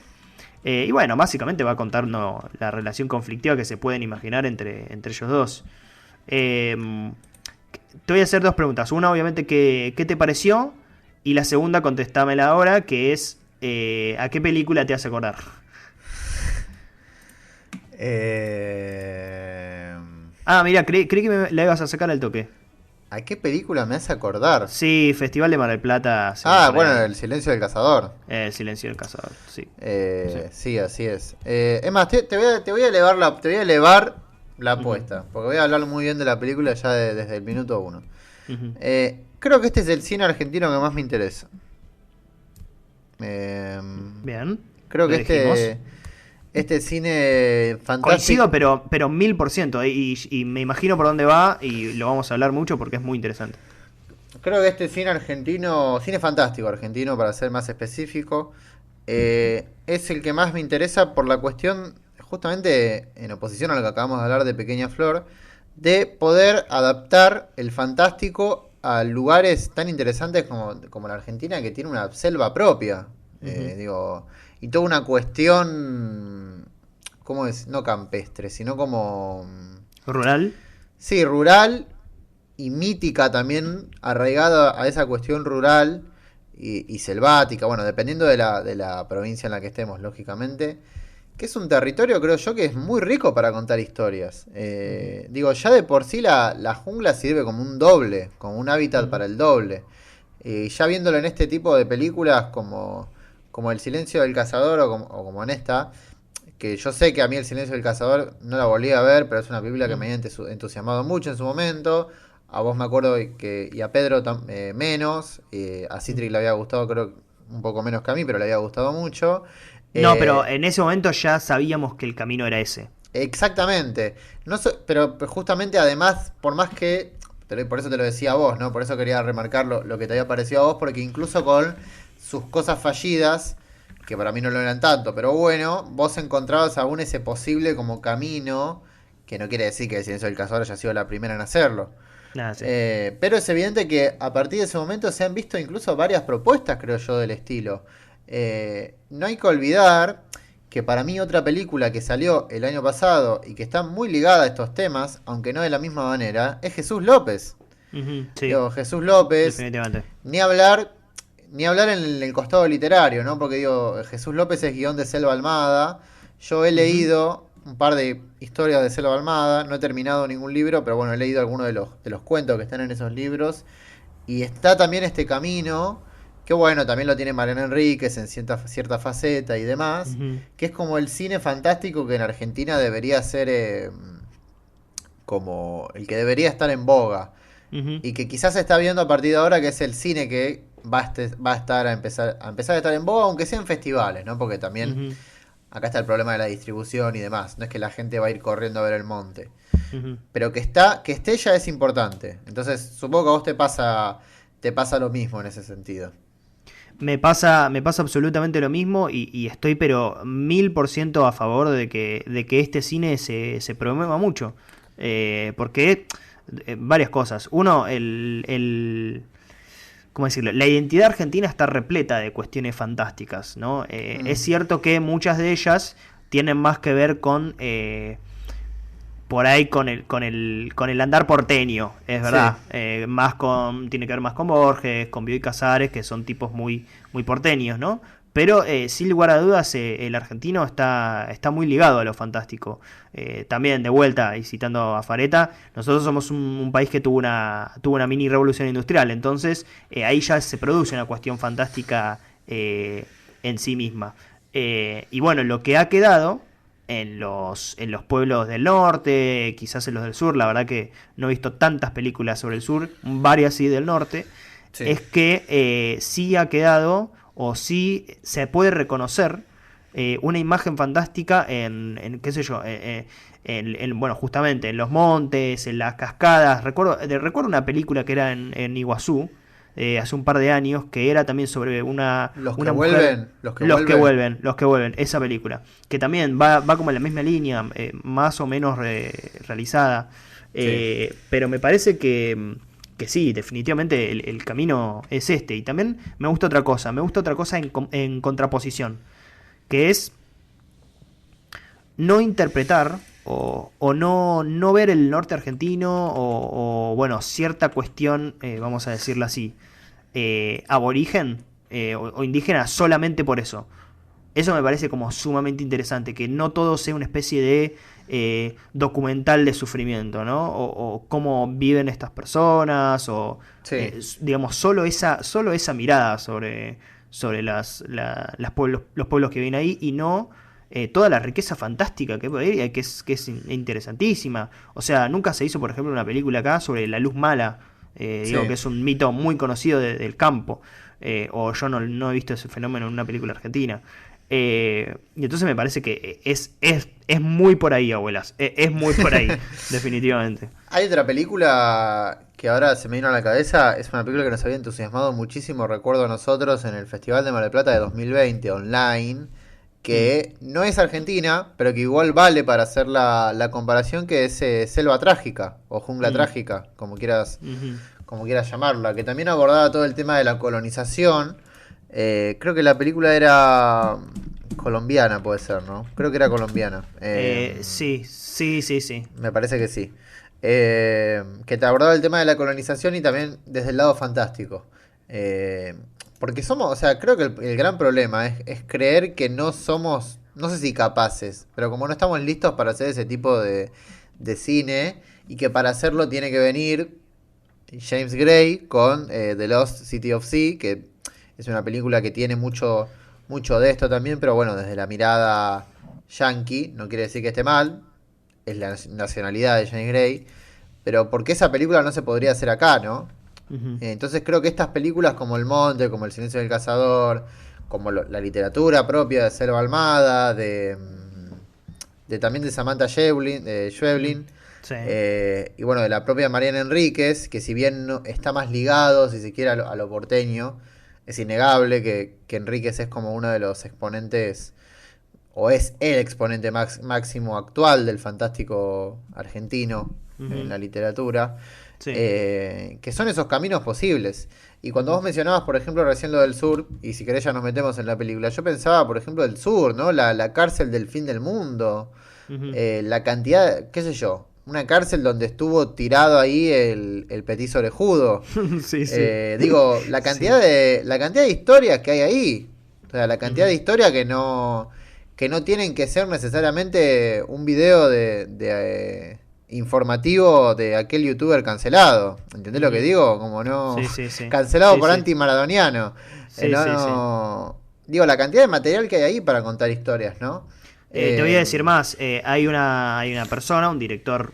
Y bueno, básicamente va a contarnos la relación conflictiva que se pueden imaginar entre ellos dos. Eh, Te voy a hacer dos preguntas. Una, obviamente, ¿qué te pareció? Y la segunda, contestámela ahora, que es ¿a qué película te hace acordar? Eh, Ah, mira, creí que la ibas a sacar al toque. ¿A qué película me hace acordar? Sí, Festival de Mar del Plata. Hace un Ah, par de bueno, años. El silencio del cazador. El Silencio del Cazador, sí. Sí. Sí, así es. Es más, te voy a elevar te voy a elevar la Ujú, apuesta, porque voy a hablar muy bien de la película ya desde el minuto uno. ujú. Creo que este es el cine argentino que más me interesa. Eh, Bien, Creo lo que dijimos. este cine Coincido, fantástico. pero 1000%. Y me imagino por dónde va y lo vamos a hablar mucho porque es muy interesante. Creo que este cine argentino, cine fantástico argentino, para ser más específico, es el que más me interesa por la cuestión, justamente en oposición a lo que acabamos de hablar de Pequeña Flor, de poder adaptar el fantástico a lugares tan interesantes como la Argentina, que tiene una selva propia. Ujú. Digo, y toda una cuestión, ¿cómo es? No campestre, sino como... Rural. Sí, rural y mítica también, arraigada a esa cuestión rural y selvática, bueno, dependiendo de la provincia en la que estemos, lógicamente, que es un territorio, creo yo, que es muy rico para contar historias. Ujú, Digo, ya de por sí la jungla sirve como un doble, como un hábitat ujú. para el doble. Ya viéndolo en este tipo de películas como El silencio del cazador o como en esta, que yo sé que a mí El silencio del cazador no la volví a ver, pero es una película que me había entusiasmado mucho en su momento. A vos me acuerdo y a Pedro menos. A Citric le había gustado, creo, un poco menos que a mí, pero le había gustado mucho. No, pero Eh, en ese momento ya sabíamos que el camino era ese. Exactamente. No pero justamente además, por más que, por eso te lo decía a vos, ¿no? Por eso quería remarcar lo que te había parecido a vos, porque incluso con sus cosas fallidas, que para mí no lo eran tanto, pero bueno, vos encontrabas aún ese posible como camino, que no quiere decir que el silencio del cazador haya sido la primera en hacerlo. Nada, sí. Pero es evidente que a partir de ese momento se han visto incluso varias propuestas, creo yo, del estilo. No hay que olvidar que para mí otra película que salió el año pasado y que está muy ligada a estos temas, aunque no de la misma manera, es Jesús López. Ujú, sí, Digo, Jesús López, definitivamente. ni hablar, ni hablar en el costado literario, ¿no? Porque digo, Jesús López es guión de Selva Almada. Yo he Ujú, leído un par de historias de Selva Almada, no he terminado ningún libro, pero bueno, he leído algunos de los cuentos que están en esos libros. Y está también este camino, que bueno, también lo tiene Mariana Enríquez en cierta faceta y demás, ujú, que es como el cine fantástico que en Argentina debería ser como el que debería estar en boga ujú, y que quizás se está viendo a partir de ahora, que es el cine que va a estar a empezar a estar en boga, aunque sea en festivales, ¿no? Porque también ujú, acá está el problema de la distribución y demás. No es que la gente va a ir corriendo a ver el monte. ujú. Pero que esté ya es importante. Entonces, supongo que a vos te pasa lo mismo en ese sentido. Me pasa absolutamente lo mismo y estoy pero 1000% a favor de que este cine se promueva mucho. Porque varias cosas. Uno, ¿cómo decirlo? La identidad argentina está repleta de cuestiones fantásticas, ¿no? Es Mm, cierto que muchas de ellas tienen más que ver con por ahí con el andar porteño, es sí, verdad. Tiene que ver más con Borges, con Bioy Casares, que son tipos muy porteños, ¿no? Pero sin lugar a dudas, el argentino está muy ligado a lo fantástico. También, de vuelta, y citando a Fareta, nosotros somos un país que tuvo una mini revolución industrial, entonces ahí ya se produce una cuestión fantástica en sí misma. Y bueno, lo que ha quedado en los pueblos del norte, quizás en los del sur, la verdad que no he visto tantas películas sobre el sur, varias sí del norte, sí. es que sí ha quedado o sí se puede reconocer una imagen fantástica qué sé yo, bueno, justamente en los montes, en las cascadas. Recuerdo una película que era en Iguazú, hace un par de años, que era también sobre una mujer, Los que vuelven. los que vuelven, esa película, que también va como en la misma línea, más o menos realizada, Sí. pero me parece que sí, definitivamente el camino es este. Y también me gusta otra cosa en contraposición, que es no interpretar o no ver el norte argentino bueno, cierta cuestión, vamos a decirlo así, aborigen o indígena solamente por eso. Eso me parece como sumamente interesante, que no todo sea una especie de documental de sufrimiento, ¿no? O cómo viven estas personas, o Sí. digamos, solo esa mirada sobre los pueblos que viven ahí, y no toda la riqueza fantástica que puede ir, que es interesantísima. O sea, nunca se hizo, por ejemplo, una película acá sobre la luz mala, digo que Sí. es un mito muy conocido del campo, o yo no he visto ese fenómeno en una película argentina. Y entonces me parece que es muy por ahí, abuelas. Es muy por ahí, definitivamente. Hay otra película que ahora se me vino a la cabeza, es una película que nos había entusiasmado muchísimo, recuerdo a nosotros, en el Festival de Mar del Plata de 2020, online, Mm, que no es argentina, pero que igual vale para hacer la comparación, que es Selva Trágica, o Jungla mm, Trágica, ujú. como quieras llamarla, que también abordaba todo el tema de la colonización. Creo que la película era colombiana, puede ser, ¿no? Creo que era colombiana. Sí, sí, sí, sí. Me parece que sí. Que te abordaba el tema de la colonización y también desde el lado fantástico. Eh, Porque somos, o sea, creo que el gran problema es creer que no somos, no sé si capaces, pero como no estamos listos para hacer ese tipo de cine y que para hacerlo tiene que venir James Gray con The Lost City of Sea, que es una película que tiene mucho de esto también, pero bueno, desde la mirada yankee, no quiere decir que esté mal, es la nacionalidad de James Gray, pero ¿por qué esa película no se podría hacer acá, no? Ujú, Entonces creo que estas películas como El Monte, como El Silencio del Cazador, como la literatura propia de Selva Almada, de también de Samantha mm, Schweblin, sí. y bueno, de la propia Mariana Enríquez, que si bien está más ligado, si se quiere, a lo porteño, es innegable que Enríquez es como uno de los exponentes, o es el exponente máximo actual del fantástico argentino en Ujú, la literatura, sí. que son esos caminos posibles. Y cuando vos Ujú, mencionabas, por ejemplo, recién lo del sur, y si querés ya nos metemos en la película, yo pensaba, por ejemplo, del sur, ¿no? La cárcel del fin del mundo, ujú. la cantidad, qué sé yo, una cárcel donde estuvo tirado ahí el petiso orejudo. Sí, sí. Digo, Sí. la cantidad de historias que hay ahí. O sea, la cantidad Ujú, de historias que no tienen que ser necesariamente un video informativo de aquel youtuber cancelado. ¿Entendés lo que ujú. digo? Como no. Sí, sí, sí. Cancelado Sí, por sí. anti-maradoniano. Sí, No, sí, sí. no. Digo, la cantidad de material que hay ahí para contar historias, ¿no? Te voy a Eh, decir más. Hay una persona, un director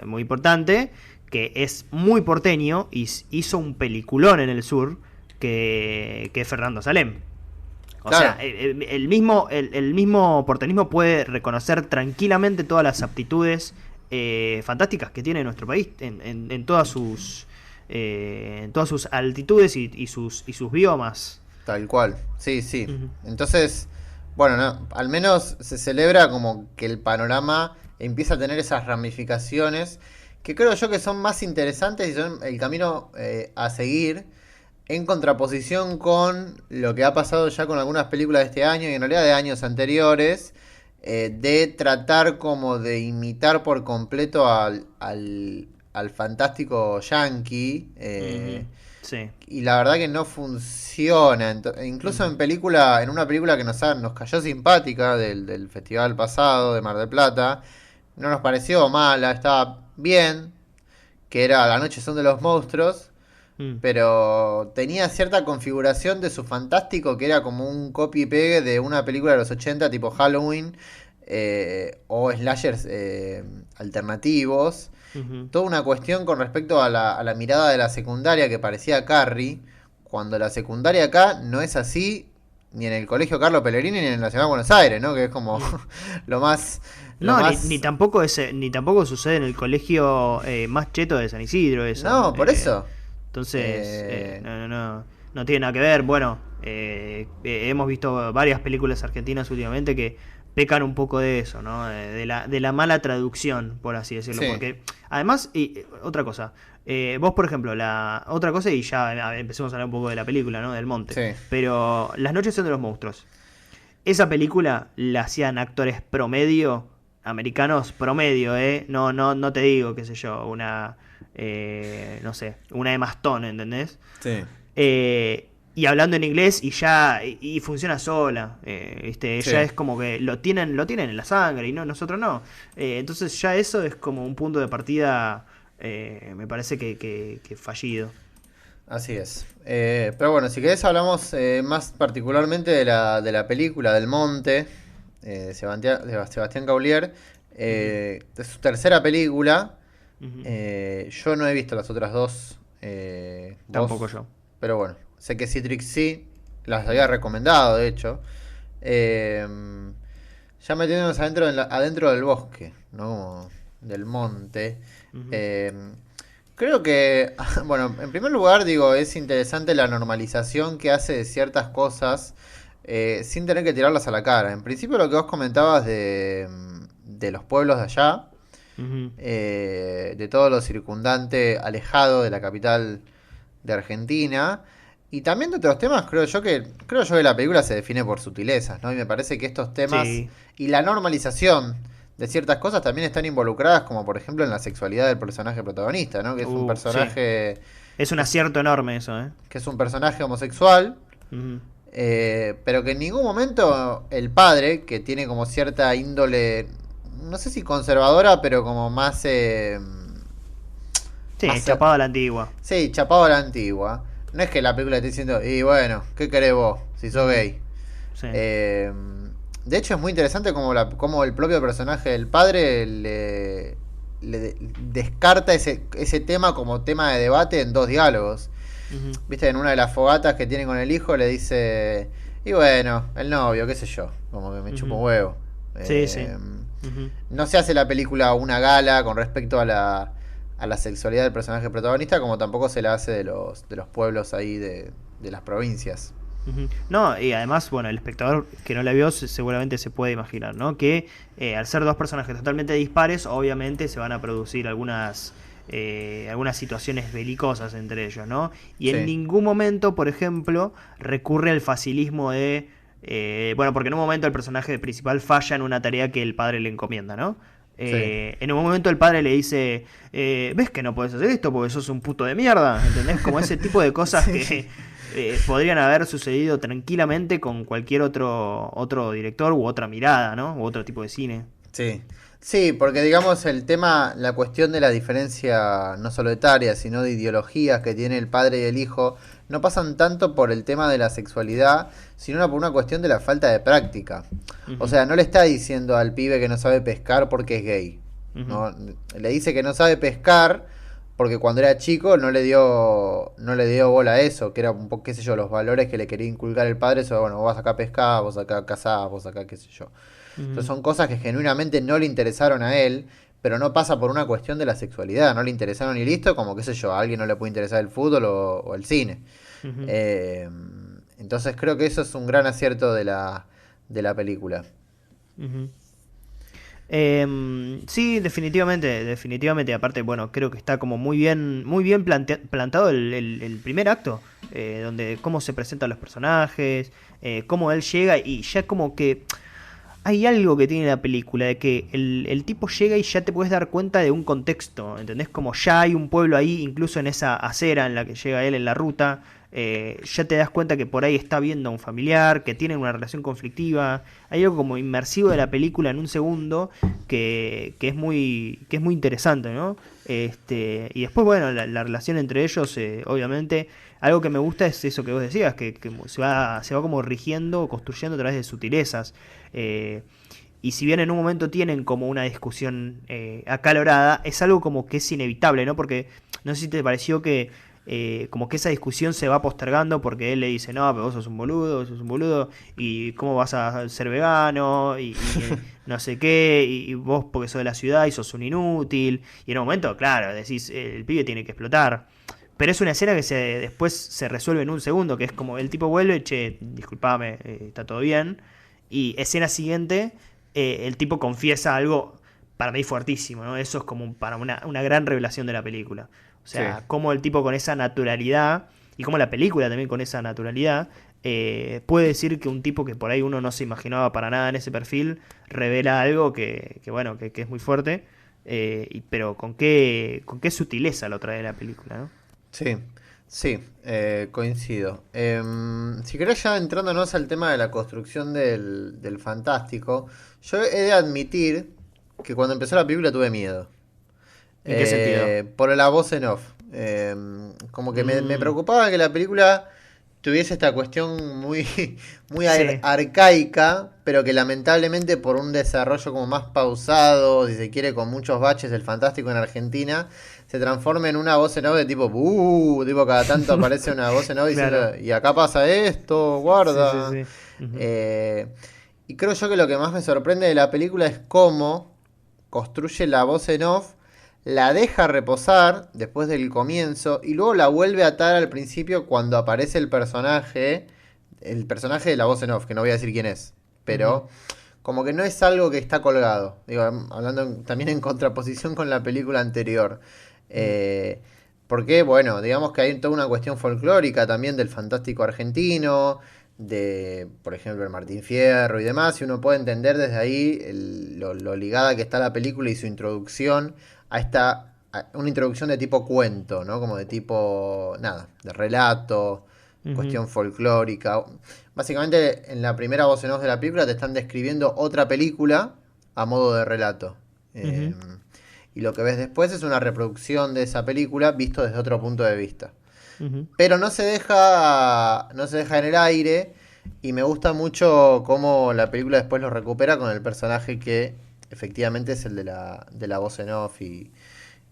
muy importante, que es muy porteño y hizo un peliculón en el sur que es Fernando Salem. O sea, claro. el mismo porteñismo puede reconocer tranquilamente todas las aptitudes fantásticas que tiene nuestro país en todas sus altitudes y sus biomas. Tal cual, sí, sí. Ujú, Entonces, bueno, al menos se celebra como que el panorama empieza a tener esas ramificaciones que creo yo que son más interesantes y son el camino a seguir en contraposición con lo que ha pasado ya con algunas películas de este año y en realidad de años anteriores, de tratar como de imitar por completo al fantástico yankee. ujú, sí. Y la verdad que no funciona. Incluso Ujú, en una película que nos cayó simpática del festival pasado de Mar del Plata, no nos pareció mala, estaba bien, que era La noche son de los monstruos, mm, pero tenía cierta configuración de su fantástico que era como un copy y pegue de una película de los 80 tipo Halloween, o slashers alternativos. ujú. Toda una cuestión con respecto a la mirada de la secundaria que parecía Carrie, cuando la secundaria acá no es así ni en el colegio Carlos Pellegrini ni en la ciudad de Buenos Aires, ¿no? Que es como Mm. lo más, lo No, más, ni tampoco sucede en el colegio más cheto de San Isidro eso. no, por eso. Entonces, Eh, no tiene nada que ver. Bueno, hemos visto varias películas argentinas últimamente que pecan un poco de eso, ¿no? De la mala traducción, por así decirlo. sí, Porque, además, otra cosa, vos, por ejemplo, otra cosa, y ya empecemos a hablar un poco de la película, ¿no? Del monte. sí, Pero Las noches son de los monstruos. Esa película la hacían actores promedio, americanos promedio, ¿eh? No te digo, qué sé yo, no sé, una Emma Stone, ¿entendés? sí. Eh, y hablando en inglés y funciona sola, ¿viste? Sí. Ya es como que lo tienen en la sangre y no nosotros no. Entonces ya eso es como un punto de partida, me parece que fallido. Así es. Pero bueno, si querés hablamos más particularmente de la película Del Monte, de Sebastián Caulier. Ujú, De su tercera película. ujú. Yo no he visto las otras dos. Tampoco Vos. yo. Pero bueno, sé que Citrix sí. Las había recomendado, de hecho. Eh, ya metiéndonos adentro del bosque, ¿no? Como del monte. Ujú. Eh, Creo que, bueno, en primer lugar, digo, es interesante la normalización que hace de ciertas cosas sin tener que tirarlas a la cara. En principio, lo que vos comentabas de los pueblos de allá, Ujú. de todo lo circundante, alejado de la capital de Argentina. Y también de otros temas, creo yo que la película se define por sutilezas, ¿no? Y me parece que estos temas Sí. y la normalización de ciertas cosas también están involucradas, como por ejemplo en la sexualidad del personaje protagonista, ¿no? Sí. Es un Que es, acierto enorme eso, ¿eh? que es un personaje homosexual, Ujú. pero que en ningún momento el padre, que tiene como cierta índole, no sé si conservadora, pero como Sí, más chapado a la antigua. sí, chapado a la antigua. No es que la película esté diciendo, y bueno, ¿qué querés vos si sos Ujú. gay? Sí. Eh, de hecho, es muy interesante como el propio personaje del padre descarta ese tema como tema de debate en dos diálogos. Ujú. Viste, en una de las fogatas que tiene con el hijo le dice, y bueno, el novio, qué sé yo, como que me chupa Ujú. un huevo. Sí, sí. Eh, Ujú. no se hace la película una gala con respecto a la sexualidad del personaje protagonista, como tampoco se la hace de los pueblos ahí de las provincias. Ujú. No, y además, bueno, el espectador que no la vio seguramente se puede imaginar, ¿no? Que al ser dos personajes totalmente dispares, obviamente se van a producir algunas situaciones belicosas entre ellos, ¿no? Y en Sí, ningún momento, por ejemplo, recurre al facilismo de... bueno, porque en un momento el personaje principal falla en una tarea que el padre le encomienda, ¿no? sí, En un momento el padre le dice, ¿ves que no puedes hacer esto porque sos un puto de mierda? ¿Entendés? Como ese tipo de cosas sí. que podrían haber sucedido tranquilamente con cualquier otro director u otra mirada, ¿no? U otro tipo de cine. Sí, sí, porque digamos el tema, la cuestión de la diferencia no solo etaria, sino de ideologías que tiene el padre y el hijo, no pasan tanto por el tema de la sexualidad, sino por una cuestión de la falta de práctica. O Ujú, sea, no le está diciendo al pibe que no sabe pescar porque es gay. ujú, ¿No? Le dice que no sabe pescar porque cuando era chico no le dio bola a eso, que era un poco, qué sé yo, los valores que le quería inculcar el padre, eso, bueno, vos vas acá a pescar, vos acá a cazar, vos acá qué sé yo. Entonces ujú, son cosas que genuinamente no le interesaron a él, pero no pasa por una cuestión de la sexualidad, no le interesaron y listo, como qué sé yo, a alguien no le puede interesar el fútbol o el cine. ujú, Eh, entonces creo que eso es un gran acierto de la película. ujú. Sí, definitivamente, definitivamente. Aparte, bueno, creo que está como muy bien plantado el primer acto, donde cómo se presentan los personajes, cómo él llega y ya como que hay algo que tiene la película, de que el tipo llega y ya te puedes dar cuenta de un contexto, ¿entendés? Como ya hay un pueblo ahí, incluso en esa acera en la que llega él en la ruta, ya te das cuenta que por ahí está viendo a un familiar, que tienen una relación conflictiva, hay algo como inmersivo de la película en un segundo que es muy interesante, ¿no? Y después, bueno, la relación entre ellos, obviamente, algo que me gusta es eso que vos decías, que se va como rigiendo, construyendo a través de sutilezas. Eh, y si bien en un momento tienen como una discusión acalorada, es algo como que es inevitable, ¿no? Porque no sé si te pareció que como que esa discusión se va postergando porque él le dice, no, pero vos sos un boludo, y cómo vas a ser vegano, no sé qué, y vos porque sos de la ciudad y sos un inútil. Y en un momento, claro, decís, el pibe tiene que explotar. Pero es una escena que después se resuelve en un segundo, que es como el tipo vuelve, che, disculpame, está todo bien. Y escena siguiente, el tipo confiesa algo para mí fuertísimo, ¿no? Eso es como para una gran revelación de la película. O Sí, sea, cómo el tipo con esa naturalidad, y cómo la película también con esa naturalidad, puede decir que un tipo que por ahí uno no se imaginaba para nada en ese perfil, revela algo bueno, que es muy fuerte, pero con qué sutileza lo trae la película, ¿no? sí. Sí, coincido. Si querés ya entrándonos al tema de la construcción del fantástico, yo he de admitir que cuando empezó la película tuve miedo. ¿En qué sentido? Por la voz en off. Como que me Mm, preocupaba que la película tuviese esta cuestión muy, muy sí, arcaica, pero que lamentablemente por un desarrollo como más pausado, si se quiere, con muchos baches del fantástico en Argentina, se transforme en una voz en off de tipo, tipo cada tanto aparece una voz en off claro. diciendo, y acá pasa esto, Sí, sí, guarda. sí. Ujú, Eh, y creo yo que lo que más me sorprende de la película es cómo construye la voz en off, la deja reposar después del comienzo y luego la vuelve a atar al principio cuando aparece el personaje de la voz en off, que no voy a decir quién es, ujú, pero como que no es algo que está colgado, digo, hablando también en contraposición con la película anterior. mm, Eh, Porque, bueno, digamos que hay toda una cuestión folclórica también del fantástico argentino, de, por ejemplo, el Martín Fierro y demás, y uno puede entender desde ahí lo ligada que está la película y su introducción a una introducción de tipo cuento, ¿no? Como de tipo, nada, de relato, ujú, cuestión folclórica. Básicamente, en la primera voz en off de la película te están describiendo otra película a modo de relato. ujú, Y lo que ves después es una reproducción de esa película visto desde otro punto de vista. ujú. Pero no se deja en el aire y me gusta mucho cómo la película después lo recupera con el personaje que efectivamente es el de la voz en off y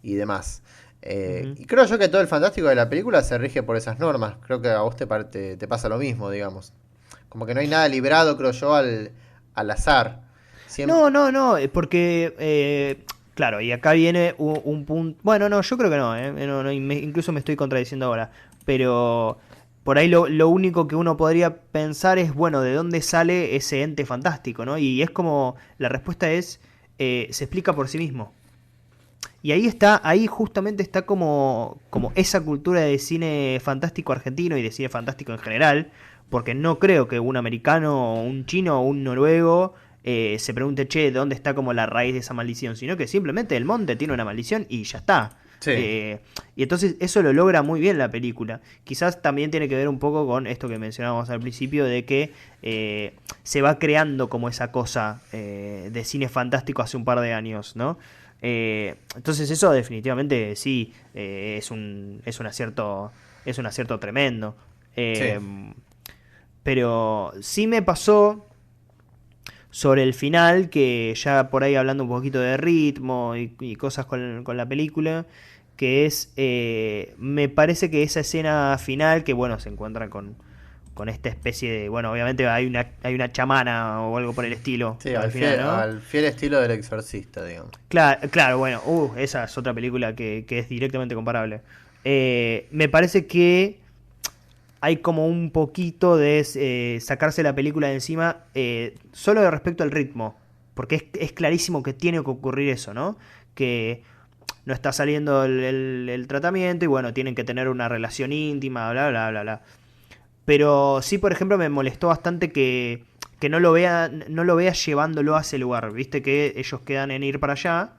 demás. Ujú. Y creo yo que todo el fantástico de la película se rige por esas normas. Creo que a vos te pasa lo mismo, digamos. Como que no hay nada librado, creo yo, al azar. No, Siempre... no, no, porque, claro, y acá viene un punto, bueno, no, yo creo que no, no, no, incluso me estoy contradiciendo ahora, pero por ahí lo único que uno podría pensar es, bueno, ¿de dónde sale ese ente fantástico, no? Y es como, la respuesta es, se explica por sí mismo. Y ahí está, ahí justamente está como esa cultura de cine fantástico argentino y de cine fantástico en general, porque no creo que un americano, o un chino o un noruego se pregunte, che, ¿de dónde está como la raíz de esa maldición? Sino que simplemente el monte tiene una maldición y ya está. Sí, Y entonces eso lo logra muy bien la película. Quizás también tiene que ver un poco con esto que mencionábamos al principio de que se va creando como esa cosa de cine fantástico hace un par de años, ¿no? Entonces eso definitivamente sí es un acierto tremendo. sí. Eh, pero sí me pasó sobre el final, que ya por ahí hablando un poquito de ritmo y cosas con la película, que es, me parece que esa escena final, que bueno, se encuentra con esta especie de, bueno, obviamente hay una chamana o algo por el estilo Sí, al final, ¿no? al fiel estilo del exorcista, digamos. Claro, claro, bueno, esa es otra película que es directamente comparable. Me parece que hay como un poquito de sacarse la película de encima solo de respecto al ritmo, porque es clarísimo que tiene que ocurrir eso, ¿no? Que no está saliendo el tratamiento y bueno, tienen que tener una relación íntima, bla, bla, bla, bla. Pero sí, por ejemplo, me molestó bastante que no lo vea llevándolo a ese lugar. Viste que ellos quedan en ir para allá.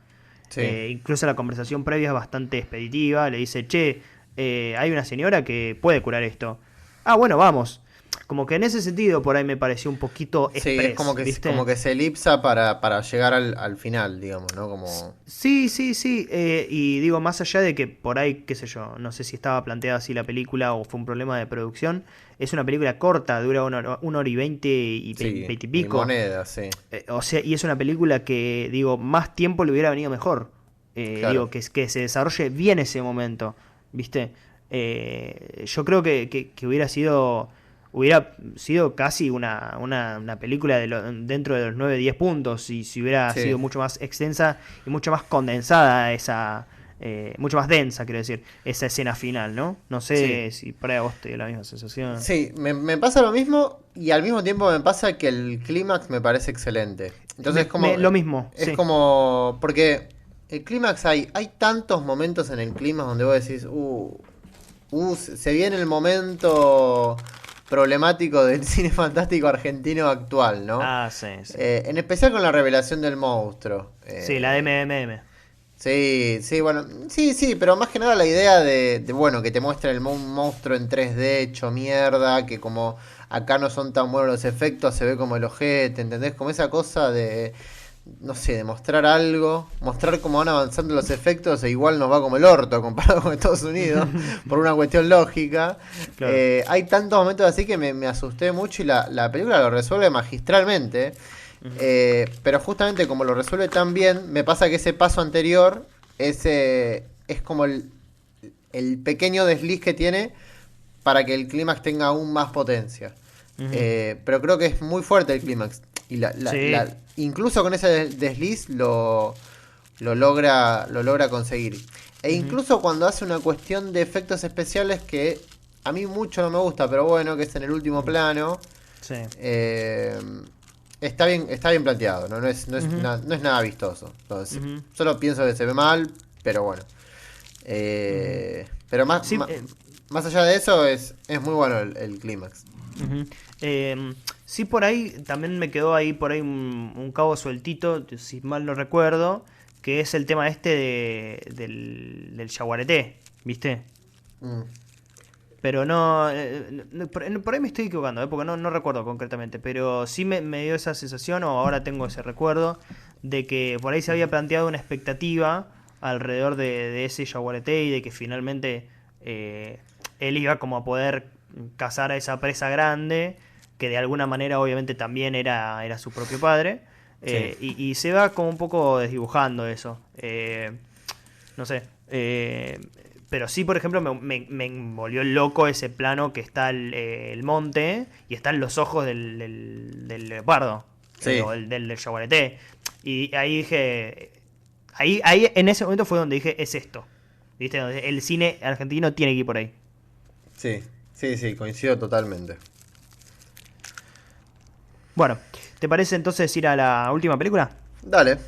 Sí. Incluso la conversación previa es bastante expeditiva. Le dice, che, hay una señora que puede curar esto. Ah, bueno, vamos. Como que en ese sentido por ahí me pareció un poquito Sí, es express, como ¿viste? que se elipsa para llegar al final, digamos, ¿no? Como... Sí, sí, sí. Y digo, más allá de que por ahí, qué sé yo, no sé si estaba planteada así la película o fue un problema de producción. Es una película corta, dura una hora y veinte y Sí, veinte y y pico. moneda, sí, O sea, y es una película que, digo, más tiempo le hubiera venido mejor. claro. Digo, que se desarrolle bien ese momento, ¿viste? Yo creo que hubiera sido casi una película dentro de los 9 10 puntos si hubiera Sí. sido mucho más extensa y mucho más condensada mucho más densa, quiero decir, esa escena final, ¿no? No Sí. sé si para vos te dio la misma sensación. Sí, me pasa lo mismo y al mismo tiempo me pasa que el clímax me parece excelente. Entonces Lo mismo, es sí. como, porque el clímax hay tantos momentos en el clímax donde vos decís, se viene el momento problemático del cine fantástico argentino actual, ¿no? Ah, sí, sí. En especial con la revelación del monstruo. Sí, la de MMM. Sí, sí, bueno, sí, sí, pero más que nada la idea bueno, que te muestra un monstruo en 3D hecho mierda, que como acá no son tan buenos los efectos, se ve como el ojete, ¿entendés? Como esa cosa de, no sé, de mostrar algo, mostrar cómo van avanzando los efectos e igual nos va como el orto comparado con Estados Unidos, por una cuestión lógica. Claro. Hay tantos momentos así que me asusté mucho y la película lo resuelve magistralmente. Ujú. Pero justamente como lo resuelve tan bien, me pasa que ese paso anterior es como el pequeño desliz que tiene para que el clímax tenga aún más potencia. Ujú. Pero creo que es muy fuerte el clímax. Y Sí. incluso con ese desliz lo logra conseguir. E Ujú. incluso cuando hace una cuestión de efectos especiales que a mí mucho no me gusta, pero bueno, que es en el último Ujú. plano. Sí. eh, está bien planteado, ¿no? Ujú. No es nada vistoso. Entonces, Ujú. solo pienso que se ve mal, pero bueno. Ujú. Pero Sí, más allá de eso, es muy bueno el clímax. ujú. Sí, por ahí también me quedó ahí por ahí un cabo sueltito, si mal no recuerdo, que es el tema este del yaguareté, ¿viste? Mm. Pero no, por ahí me estoy equivocando, porque no recuerdo concretamente, pero sí me dio esa sensación, o ahora tengo ese recuerdo, de que por ahí se había planteado una expectativa alrededor de ese yaguareté y de que finalmente eh, él iba como a poder cazar a esa presa grande, que de alguna manera obviamente también era su propio padre, Sí. y se va como un poco desdibujando eso. No sé. Pero sí, por ejemplo, me volvió loco ese plano que está el monte y están los ojos del leopardo Sí. o del jaguarete. Y ahí dije. Ahí en ese momento fue donde dije: es esto. ¿Viste? El cine argentino tiene que ir por ahí. Sí. Sí, sí, coincido totalmente. Bueno, ¿te parece entonces ir a la última película? Dale.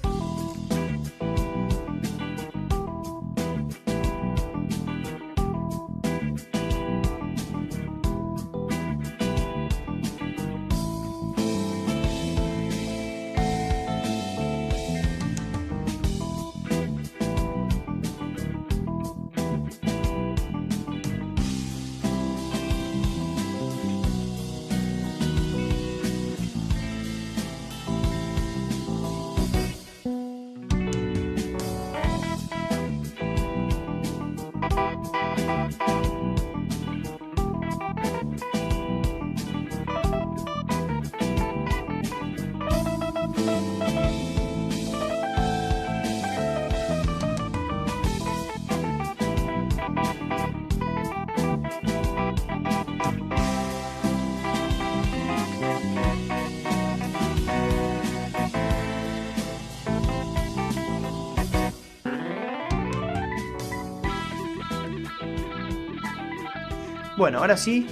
Bueno, ahora sí,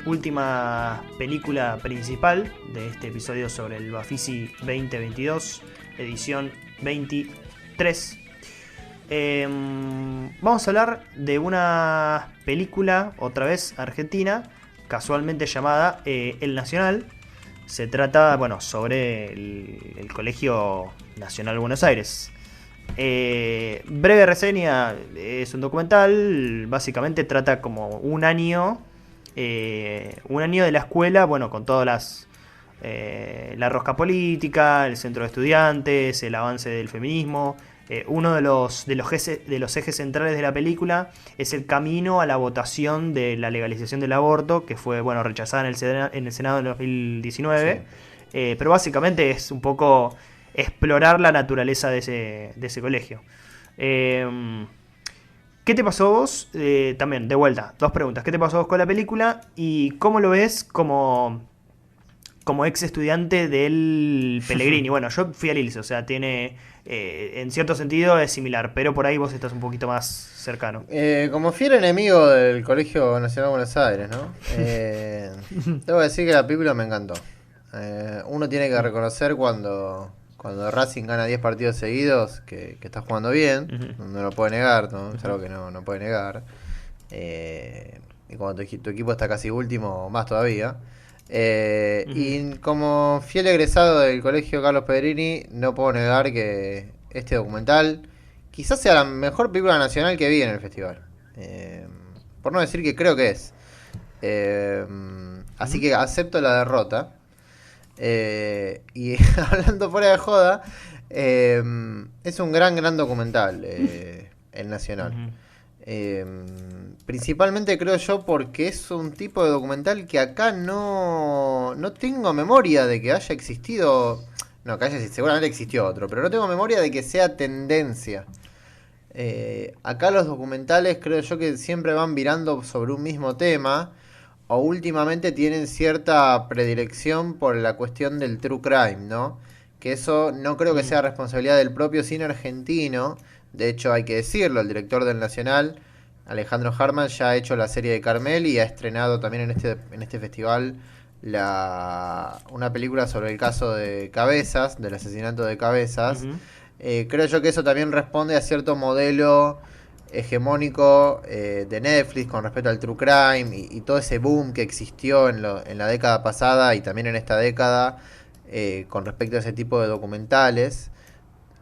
última película principal de este episodio sobre el Bafisi 2022, edición 23. Vamos a hablar de una película, otra vez argentina, casualmente llamada El Nacional. Se trata, bueno, sobre el Colegio Nacional Buenos Aires. Breve reseña, es un documental, básicamente trata como un año de la escuela, bueno, con todas la rosca política, el centro de estudiantes, el avance del feminismo. Uno de los ejes centrales de la película es el camino a la votación de la legalización del aborto, que fue bueno rechazada en el Senado en 2019. Sí. Pero básicamente es un poco explorar la naturaleza de ese colegio. Eh, ¿Qué te pasó vos? También, de vuelta, dos preguntas. ¿Qué te pasó vos con la película? ¿Y cómo lo ves como ex estudiante del Pellegrini? Bueno, yo fui al ILSE, o sea, tiene... en cierto sentido es similar, pero por ahí vos estás un poquito más cercano. Como fiel enemigo del Colegio Nacional de Buenos Aires, ¿no? Debo decir que la película me encantó. Uno tiene que reconocer cuando Racing gana 10 partidos seguidos que está jugando bien, Ujú, no lo puede negar, ¿no? Es ujú, algo que no puede negar. Y cuando tu equipo está casi último, más todavía. ujú. Y como fiel egresado del Colegio Carlos Pedrini, no puedo negar que este documental, quizás sea la mejor película nacional que vi en el festival. Eh, por no decir que creo que es. Eh, Así Ujú, que acepto la derrota. Y hablando fuera de joda, eh, es un gran documental, el Nacional. ujú, Eh, Principalmente creo yo porque es un tipo de documental que acá no tengo memoria de que haya existido. No, que haya existido, seguramente existió otro, pero no tengo memoria de que sea tendencia. Acá los documentales creo yo que siempre van virando sobre un mismo tema o últimamente tienen cierta predilección por la cuestión del true crime, ¿no? Que eso no creo que mm, sea responsabilidad del propio cine argentino. De hecho, hay que decirlo, el director del Nacional, Alejandro Harman, ya ha hecho la serie de Carmel y ha estrenado también en este festival una película sobre el caso de Cabezas, del asesinato de Cabezas. ujú. Creo yo que eso también responde a cierto modelo hegemónico de Netflix con respecto al true crime y todo ese boom que existió en la década pasada y también en esta década con respecto a ese tipo de documentales.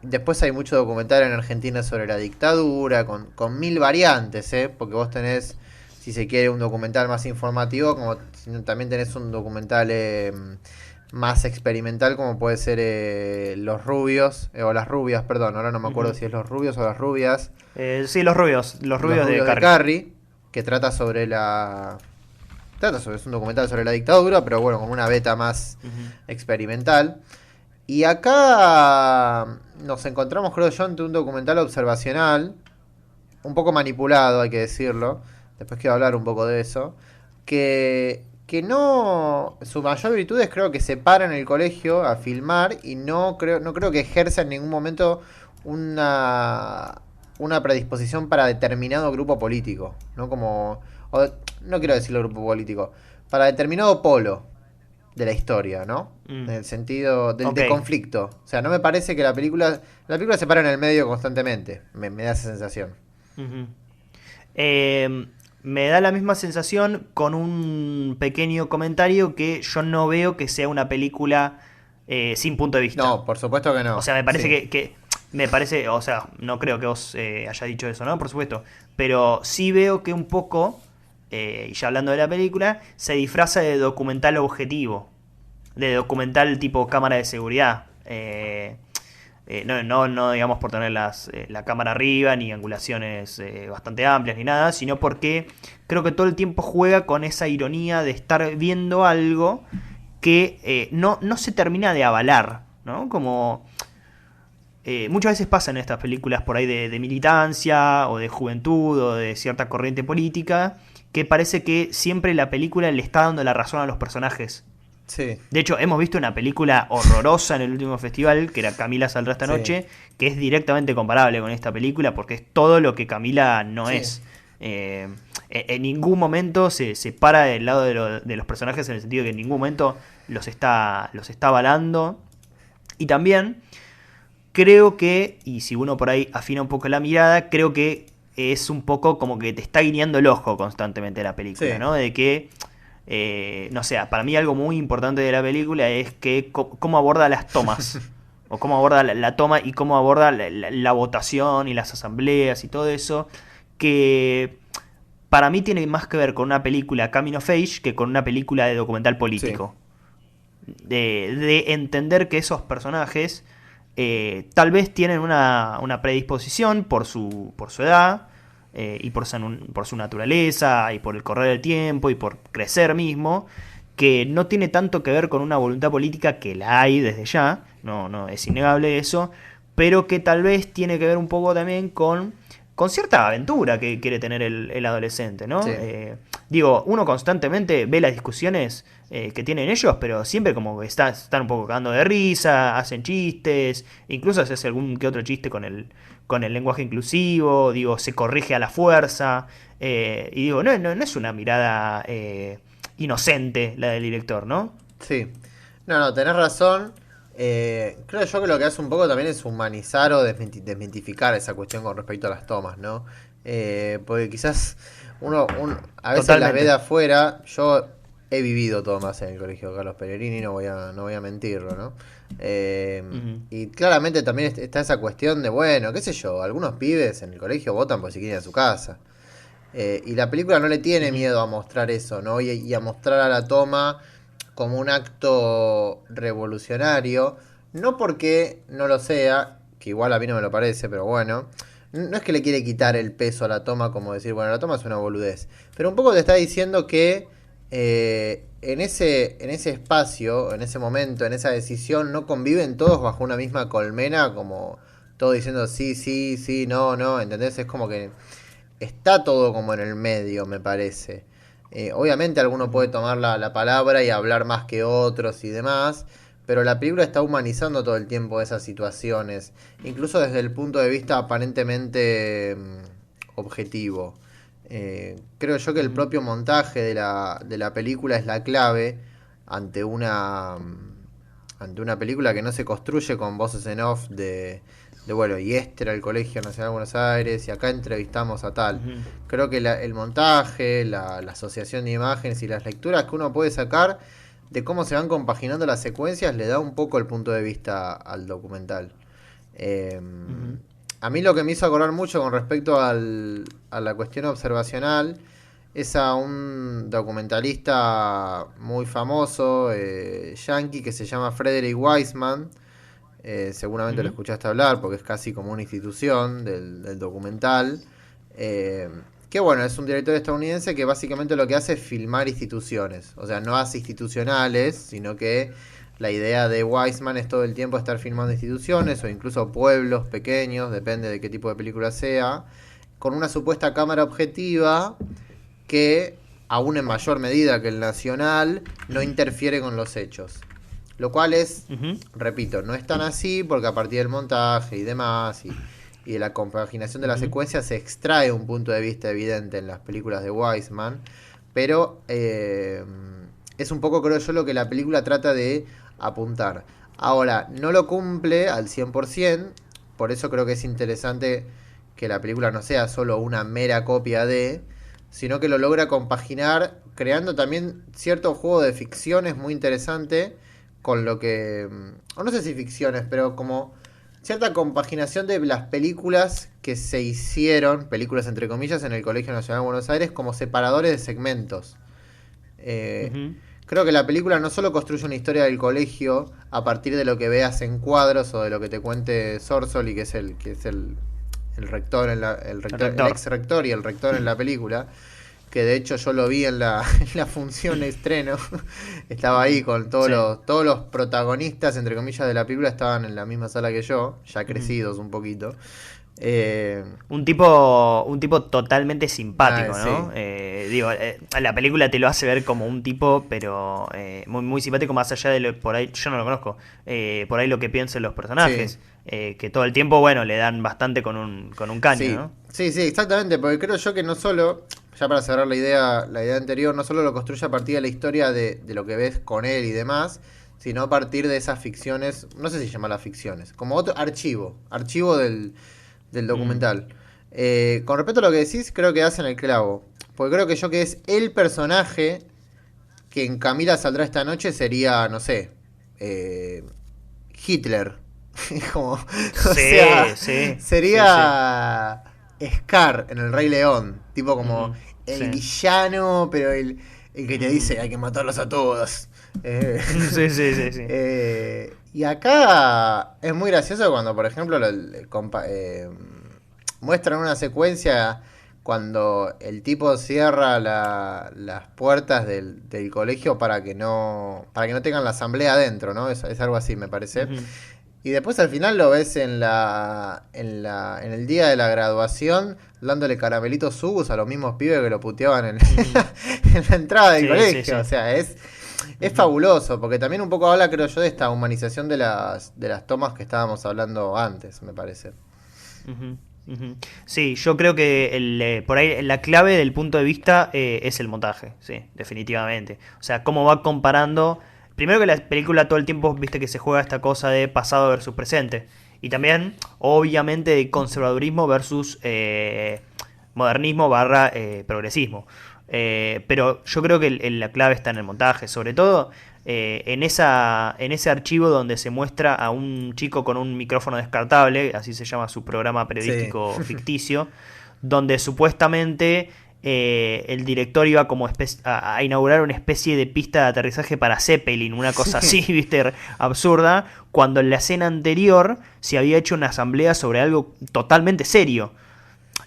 Después hay mucho documental en Argentina sobre la dictadura, con mil variantes, porque vos tenés, si se quiere, un documental más informativo, como también tenés un documental más experimental, como puede ser Los Rubios, o Las Rubias, perdón, ahora no me acuerdo Ujú. si es Los Rubios o Las Rubias. Sí, los Los rubios de Rubios de Carrie. Carrie, que trata sobre la... Trata sobre, es un documental sobre la dictadura, pero bueno, con una beta más Ujú, experimental. Y acá nos encontramos, creo yo, ante un documental observacional, un poco manipulado, hay que decirlo. Después quiero hablar un poco de eso. Que no. Su mayor virtud es creo que se para en el colegio a filmar y no creo que ejerza en ningún momento una, una predisposición para determinado grupo político. ¿No? Como. O, no quiero decirlo grupo político. Para determinado polo de la historia, ¿no? mm. En el sentido Ok. de conflicto. O sea, no me parece que la película se para en el medio constantemente. Me da esa sensación. Ujú. Me da la misma sensación con un pequeño comentario que yo no veo que sea una película sin punto de vista. No, por supuesto que O no. sea, me parece Sí. me parece, o sea, no creo que vos hayas dicho eso, ¿no? Por supuesto. Pero sí veo que un poco, y ya hablando de la película, se disfraza de documental objetivo. De documental tipo cámara de seguridad. No, digamos por tener la cámara arriba, ni angulaciones bastante amplias, ni nada, sino porque creo que todo el tiempo juega con esa ironía de estar viendo algo que no se termina de avalar, ¿no? Como muchas veces pasa en estas películas por ahí de militancia o de juventud o de cierta corriente política, que parece que siempre la película le está dando la razón a los personajes. Sí. De hecho, hemos visto una película horrorosa en el último festival, que era Camila saldrá esta Sí. noche, que es directamente comparable con esta película, porque es todo lo que Camila no Sí. es. En ningún momento se para del lado de los personajes, en el sentido que en ningún momento los está avalando. Y también creo que, y si uno por ahí afina un poco la mirada, creo que es un poco como que te está guiñando el ojo constantemente la película, Sí. ¿no? De que no sé, para mí algo muy importante de la película es que cómo aborda las tomas. O cómo aborda la toma y cómo aborda la votación y las asambleas y todo eso. Que para mí tiene más que ver con una película coming of age que con una película de documental Sí. político. De entender que esos personajes tal vez tienen una predisposición por su edad y por su naturaleza y por el correr del tiempo y por crecer mismo, que no tiene tanto que ver con una voluntad política que la hay desde ya, no es innegable eso, pero que tal vez tiene que ver un poco también con cierta aventura que quiere tener el adolescente, ¿no? Sí. Digo, uno constantemente ve las discusiones que tienen ellos, pero siempre como que están un poco cagando de risa, hacen chistes, incluso se hace algún que otro chiste con el lenguaje inclusivo, digo, se corrige a la fuerza, y digo, no es una mirada inocente la del director, ¿no? Sí. No, tenés razón. Creo yo que lo que hace un poco también es humanizar o desmitificar esa cuestión con respecto a las tomas, ¿no? Porque quizás a veces las ve de Totalmente. afuera. Yo he vivido tomas en el colegio de Carlos Pellegrini, no voy a mentirlo, ¿no? Y claramente también está esa cuestión de, bueno, qué sé yo, algunos pibes en el colegio votan por si quieren ir a su casa. Y la película no le tiene Ujú, miedo a mostrar eso, ¿no? Y a mostrar a la toma como un acto revolucionario, no porque no lo sea, que igual a mí no me lo parece, pero bueno, no es que le quiere quitar ujú, el peso a la toma como decir, bueno, la toma es una boludez, pero un poco te está diciendo que en ese espacio, en ese momento, en esa decisión, no conviven todos bajo una misma colmena, como todo diciendo sí, sí, sí, no, no, ¿entendés? Es como que está todo como en el medio, me parece. Obviamente alguno puede ujú, tomar la palabra y hablar más que otros y demás, pero la película está humanizando todo el tiempo esas situaciones, incluso desde el punto de vista aparentemente objetivo. Creo yo que el ujú, propio montaje de la película es la clave ante una película que no se construye con voces en off bueno, y este era el Colegio Nacional de Buenos Aires, y acá entrevistamos a tal. ujú, Creo que el montaje, la asociación de imágenes y las lecturas que uno puede sacar de cómo se van compaginando las secuencias le da un poco el punto de vista al documental. Eh, ujú, a mí lo que me hizo acordar mucho con respecto a la cuestión observacional es a un documentalista muy famoso, yankee, que se llama Frederick Wiseman. Seguramente lo ujú, escuchaste hablar porque es casi como una institución del documental. Eh, que bueno, es un director estadounidense que básicamente lo que hace es filmar instituciones. O sea, no hace institucionales, sino que la idea de Wiseman es todo el tiempo estar filmando instituciones o incluso pueblos pequeños, depende de qué tipo de película sea, con una supuesta cámara objetiva que, aún en mayor medida que el nacional, no interfiere con los hechos. Lo cual es, ujú, repito, no es tan así porque a partir del montaje y demás y de la compaginación de la ujú, secuencia se extrae un punto de vista evidente en las películas de Wiseman, pero es un poco, creo yo, lo que la película trata de apuntar. Ahora, no lo cumple al 100%, por eso creo que es interesante que la película no sea solo una mera copia sino que lo logra compaginar, creando también cierto juego de ficciones muy interesante con lo que, o no sé si ficciones, pero como cierta compaginación de las películas que se hicieron, películas entre comillas, en el Colegio Nacional de Buenos Aires como separadores de segmentos. Eh, ujú. Creo que la película no solo construye una historia del colegio a partir de lo que veas en cuadros o de lo que te cuente Sorsoli, que es el rector, El el rector. ex rector y el rector en la película, que de hecho yo lo vi en la, en la función de estreno. Estaba ahí Ujú, con todos sí. los, todos los protagonistas, entre comillas, de la película, estaban en la misma sala que yo, ya Ujú. crecidos un poquito. Eh, Un tipo totalmente simpático, sí, ¿no? Digo, la película te lo hace ver como un tipo, pero muy, muy simpático, más allá de lo por ahí, yo no lo conozco, por ahí lo que piensan los sí, personajes, que todo el tiempo, bueno, le dan bastante con un caño, sí, ¿no? sí, sí, exactamente, porque creo yo que no solo, ya para cerrar la idea anterior, no solo lo construye a partir de la historia de lo que ves con él y demás, sino a partir de esas ficciones, no sé si llama las ficciones, como otro archivo del Mm, documental. Con respecto a lo que decís, creo que hacen el clavo, porque creo que yo que es el personaje que en Camila saldrá esta noche sería, no sé, eh, Hitler. Como, o sí, sea, sí, sí, sí. sería Scar en El Rey León. Tipo como Ujú, el sí. villano, pero el que te Ujú. dice hay que matarlos a todos. Eh, Sí, sí, sí, sí. y acá es muy gracioso cuando, por ejemplo, muestran una secuencia cuando el tipo cierra las puertas del colegio para que no tengan la asamblea adentro, ¿no? Es algo así, me parece. Ujú, Y después al final lo ves en el día de la graduación dándole caramelitos subus a los mismos pibes que lo puteaban en, ujú. en la entrada del Sí, sí, colegio. O sí. sea, es Ujú, fabuloso, porque también un poco habla, creo yo, de esta humanización de las tomas que estábamos hablando antes, me parece. ujú, ujú. Sí, yo creo que por ahí la clave del punto de vista es el montaje, sí, definitivamente. O sea, cómo va comparando. Primero que la película todo el tiempo, viste que se juega esta cosa de pasado versus presente. Y también, obviamente, de conservadurismo versus modernismo barra progresismo. Pero yo creo que la clave está en el montaje, sobre todo en ese archivo donde se muestra a un chico con un micrófono descartable, así se llama su programa periodístico ficticio, donde supuestamente el director iba como a inaugurar una especie de pista de aterrizaje para Zeppelin, una cosa así, viste, absurda, cuando en la escena anterior se había hecho una asamblea sobre algo totalmente serio.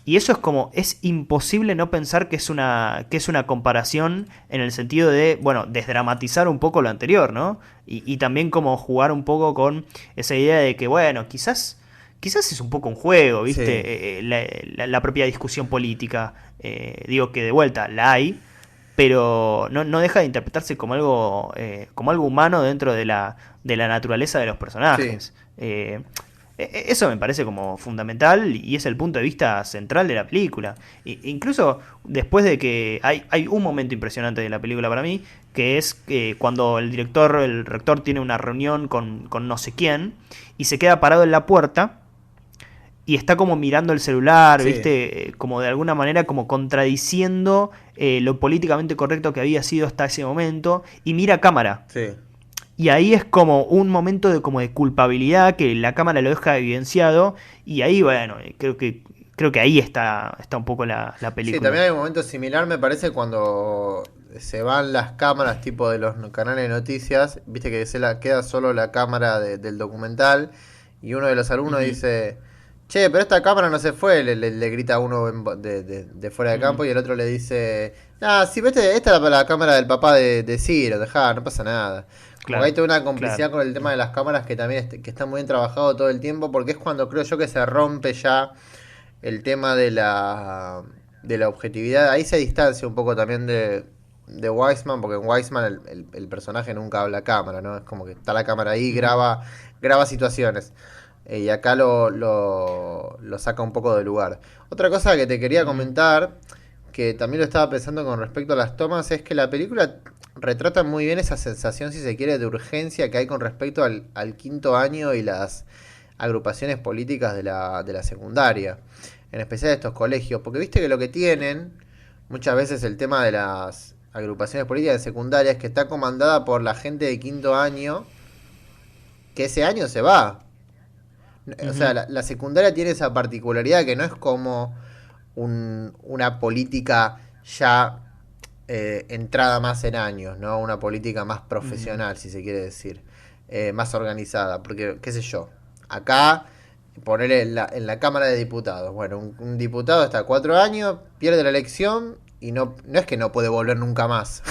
Y eso es imposible no pensar que es una comparación en el sentido de, bueno, desdramatizar un poco lo anterior, ¿no? Y también como jugar un poco con esa idea de que, bueno, quizás es un poco un juego, ¿viste? La propia discusión política, digo que de vuelta la hay, pero no deja de interpretarse como algo humano dentro de la naturaleza de los personajes. Eso me parece como fundamental y es el punto de vista central de la película. Incluso después de que hay un momento impresionante de la película para mí, que es cuando el rector tiene una reunión con no sé quién y se queda parado en la puerta y está como mirando el celular, ¿viste? Como de alguna manera como contradiciendo lo políticamente correcto que había sido hasta ese momento y mira a cámara. Sí. Y ahí es como un momento de culpabilidad que la cámara lo deja evidenciado. Y ahí, bueno, creo que ahí está un poco la película. Sí, también hay un momento similar, me parece, cuando se van las cámaras tipo de los canales de noticias. Viste que queda solo la cámara del documental. Y uno de los alumnos dice: che, pero esta cámara no se fue. Le grita a uno de fuera de campo. Y el otro le dice: sí, pero esta es la cámara del papá de Ciro. Dejá, no pasa nada. Como que hay toda una complicidad con el tema de las cámaras que también que está muy bien trabajado todo el tiempo, porque es cuando creo yo que se rompe ya el tema de la objetividad. Ahí se distancia un poco también de Weissman, porque en Weissman el personaje nunca habla a cámara, ¿no? Es como que está la cámara ahí, graba situaciones. Y acá lo saca un poco de lugar. Otra cosa que te quería comentar, que también lo estaba pensando con respecto a las tomas, es que la película retrata muy bien esa sensación, si se quiere, de urgencia que hay con respecto al quinto año y las agrupaciones políticas de la secundaria, en especial de estos colegios, porque viste que lo que tienen muchas veces el tema de las agrupaciones políticas de secundaria es que está comandada por la gente de quinto año, que ese año se va. O sea, la secundaria tiene esa particularidad que no es como una política ya entrada más en años, ¿no? Una política más profesional, si se quiere decir, más organizada, porque, qué sé yo, acá, ponerle en la Cámara de Diputados, bueno, un diputado está 4 años, pierde la elección y no es que no puede volver nunca más,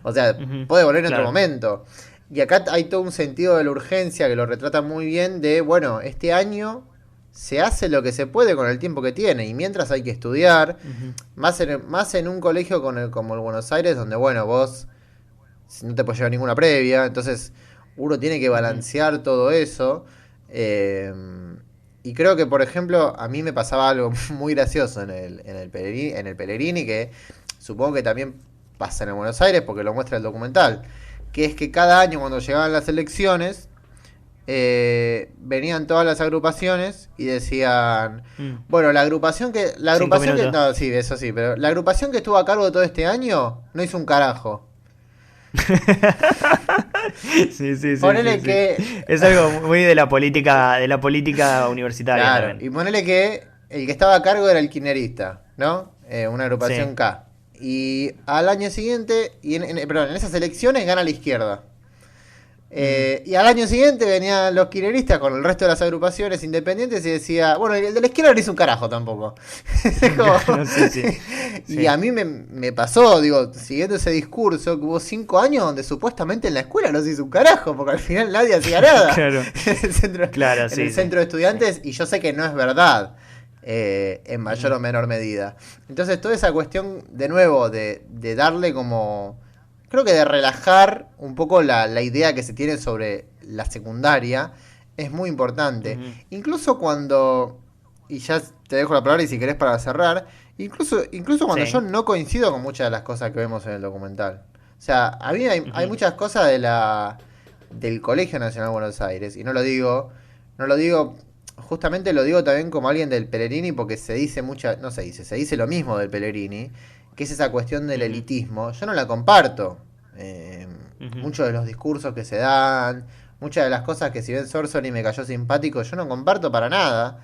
o sea, puede volver en otro momento. Y acá hay todo un sentido de la urgencia que lo retrata muy bien de, bueno, este año se hace lo que se puede con el tiempo que tiene y mientras hay que estudiar, más en un colegio como el Buenos Aires, donde, bueno, vos no te puedes llevar ninguna previa, entonces uno tiene que balancear todo eso. Y creo que, por ejemplo, a mí me pasaba algo muy gracioso en el Pellegrini, que supongo que también pasa en el Buenos Aires porque lo muestra el documental, que es que cada año cuando llegaban las elecciones venían todas las agrupaciones y decían, bueno, la agrupación que no, sí, eso sí, pero la agrupación que estuvo a cargo de todo este año no hizo un carajo. Sí. Ponele que es algo muy de la política universitaria. Claro, también. y ponele que el que estaba a cargo era el kirchnerista, ¿no? Una agrupación K. Y al año siguiente, perdón, en esas elecciones gana la izquierda. Y al año siguiente venían los kirchneristas con el resto de las agrupaciones independientes y decía, bueno, el de la izquierda no hizo un carajo tampoco. Y a mí me pasó, digo, siguiendo ese discurso, que hubo 5 años donde supuestamente en la escuela no se hizo un carajo, porque al final nadie hacía nada. Claro. En el centro de estudiantes, y yo sé que no es verdad. En mayor o menor medida. Entonces toda esa cuestión, de nuevo, de darle como... Creo que de relajar un poco la idea que se tiene sobre la secundaria es muy importante. Incluso cuando... Y ya te dejo la palabra y si querés para cerrar. Incluso cuando yo no coincido con muchas de las cosas que vemos en el documental. O sea, a mí hay muchas cosas del Colegio Nacional de Buenos Aires. Y no lo digo... Justamente lo digo también como alguien del Pellegrini, porque se dice lo mismo del Pellegrini, que es esa cuestión del elitismo, yo no la comparto. Muchos de los discursos que se dan, muchas de las cosas que si bien Sorcery me cayó simpático, yo no comparto para nada.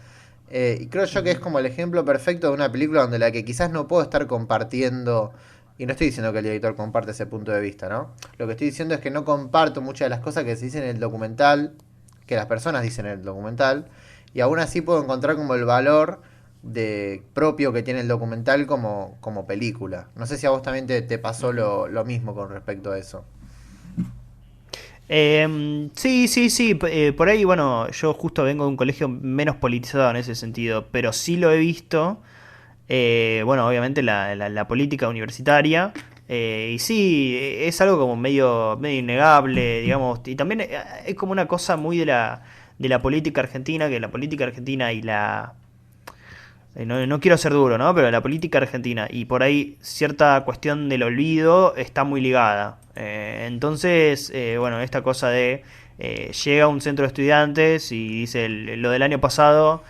Y creo yo que es como el ejemplo perfecto de una película donde la que quizás no puedo estar compartiendo, y no estoy diciendo que el director comparte ese punto de vista, ¿no? Lo que estoy diciendo es que no comparto muchas de las cosas que se dicen en el documental, que las personas dicen en el documental, y aún así puedo encontrar como el valor propio que tiene el documental como película. No sé si a vos también te pasó lo mismo con respecto a eso. Sí, sí, sí. Por ahí, bueno, yo justo vengo de un colegio menos politizado en ese sentido, pero sí lo he visto. Bueno, obviamente la política universitaria. Y sí, es algo como medio innegable, digamos. Y también es como una cosa muy de la política argentina, que la política argentina y no quiero ser duro, ¿no? Pero la política argentina y por ahí cierta cuestión del olvido está muy ligada. Entonces, bueno, esta cosa de llega un centro de estudiantes y dice lo del año pasado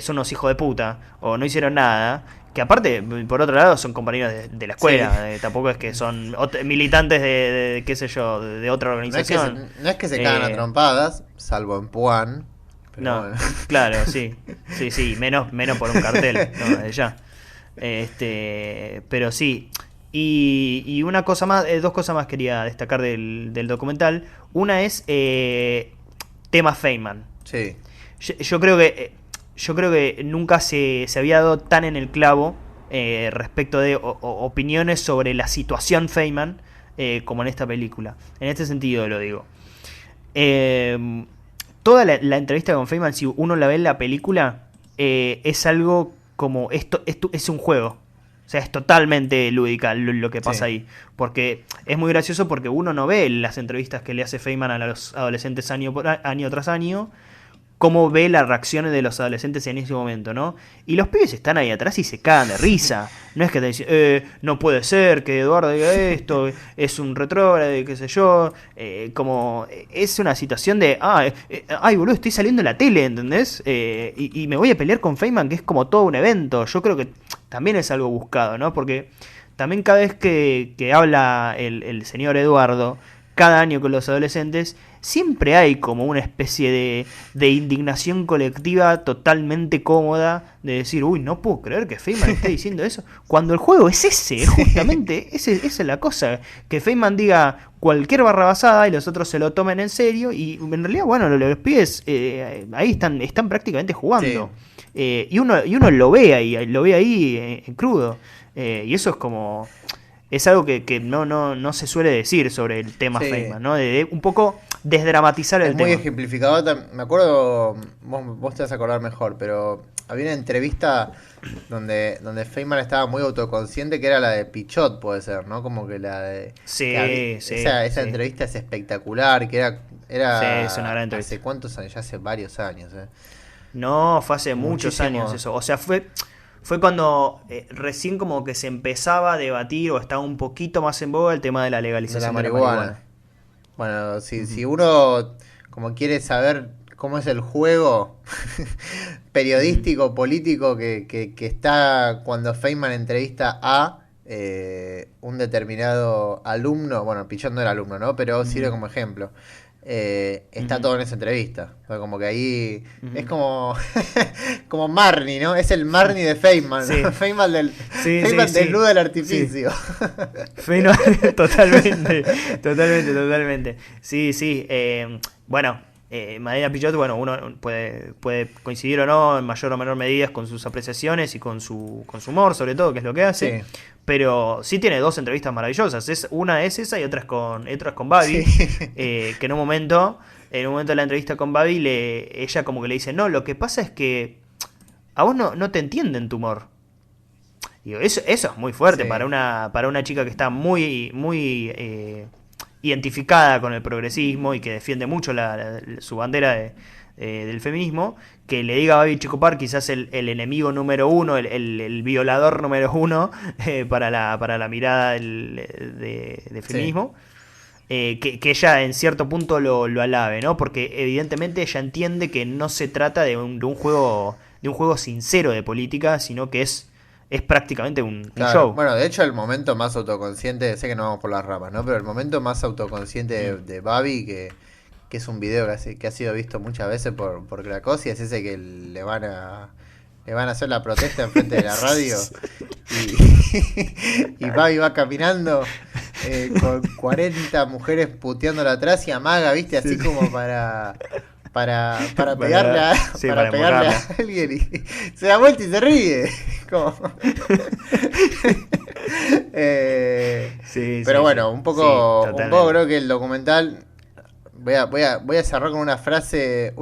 son unos hijos de puta o no hicieron nada. Que aparte, por otro lado, son compañeros de la escuela. Sí. Tampoco es que son militantes de qué sé yo, de otra organización. No es que se cagan a trompadas, salvo en Puan. Pero No, bueno. claro, sí. Sí, sí, menos por un cartel, no, desde ya. Pero sí. Y una cosa más, dos cosas más quería destacar del documental. Una es tema Feynman. Sí. Yo creo que nunca se había dado tan en el clavo respecto de opiniones sobre la situación Feynman como en esta película. En este sentido lo digo. Eh, Toda la entrevista con Feynman, si uno la ve en la película, es algo como esto es un juego. O sea, es totalmente lúdica lo que pasa Sí. ahí. Porque es muy gracioso porque uno no ve las entrevistas que le hace Feynman a los adolescentes año tras año, cómo ve las reacciones de los adolescentes en ese momento, ¿no? Y los pibes están ahí atrás y se cagan de risa. No es que te dicen, no puede ser que Eduardo diga esto, es un retrógrado, qué sé yo. Como es una situación de, ay, boludo, estoy saliendo en la tele, ¿entendés? Y me voy a pelear con Feynman, que es como todo un evento. Yo creo que también es algo buscado, ¿no? Porque también cada vez que habla el señor Eduardo, cada año con los adolescentes, siempre hay como una especie de indignación colectiva totalmente cómoda de decir, uy, no puedo creer que Feynman esté diciendo eso, cuando el juego es ese, justamente, esa es la cosa, que Feynman diga cualquier barrabasada y los otros se lo tomen en serio, y en realidad, bueno, los pibes ahí están prácticamente jugando. Y uno lo ve ahí en crudo. Y eso es como... Es algo que no se suele decir sobre el tema Sí. Feynman, ¿no? De un poco desdramatizar el Es muy tema. ejemplificador. Me acuerdo, vos te vas a acordar mejor, pero había una entrevista donde Feynman estaba muy autoconsciente, que era la de Pichot, puede ser, ¿no? Como que la de... Sí, sí, esa sí. entrevista es espectacular, que Sí, es una gran entrevista. ¿Hace cuántos años? Ya hace varios años, No, fue hace muchos Muchísimo. años eso. O sea, fue cuando recién como que se empezaba a debatir o estaba un poquito más en boga el tema de la De la legalización de la marihuana. marihuana. Bueno, si Ujú. uno como quiere saber cómo es el juego Ujú. periodístico, político que está cuando Feynman entrevista a un determinado alumno, bueno, Pichón no era alumno, ¿no? Pero sirve Ujú. como ejemplo. Está Ujú. todo en esa entrevista. O sea, como que ahí es Ujú. como como Marnie, ¿no? Es el Marnie de Feynman, ¿no? Sí, sí, sí, Feynman sí. desnuda el Sí. artificio. Fino, totalmente, totalmente, totalmente. Sí, sí. Bueno, Madera Pichot, bueno, uno puede coincidir o no en mayor o menor medida con sus apreciaciones y con su humor, sobre todo, que es lo que hace. Sí, Pero sí tiene dos entrevistas maravillosas. Una es esa y otra es con sí. Babi. Que en un momento de la entrevista con Babi, ella como que le dice, no, lo que pasa es que a vos no te entienden tu humor. Digo, eso es muy fuerte para Sí. una chica que está muy identificada con el progresismo y que defiende mucho su bandera del feminismo, que le diga a Babi Checopar, quizás el enemigo número uno, el violador número uno para la mirada de Sí. feminismo, que ella en cierto punto lo alabe, ¿no? Porque evidentemente ella entiende que no se trata de un juego sincero de política, sino que es es prácticamente un Claro, show. bueno, de hecho el momento más autoconsciente, sé que no vamos por las ramas, ¿no? Pero el momento más autoconsciente de Babi, que es un video que ha sido visto muchas veces por Cracosi, es ese que le van a hacer la protesta enfrente de la radio y Babi va caminando con 40 mujeres puteándola atrás y amaga, ¿viste? Así como para pegarle a, Sí, para para pegarle a embocarla. alguien y se da vuelta y se ríe. Como... Sí, pero sí, sí. bueno, Sí, un poco totalmente. creo que el documental voy a cerrar con una frase,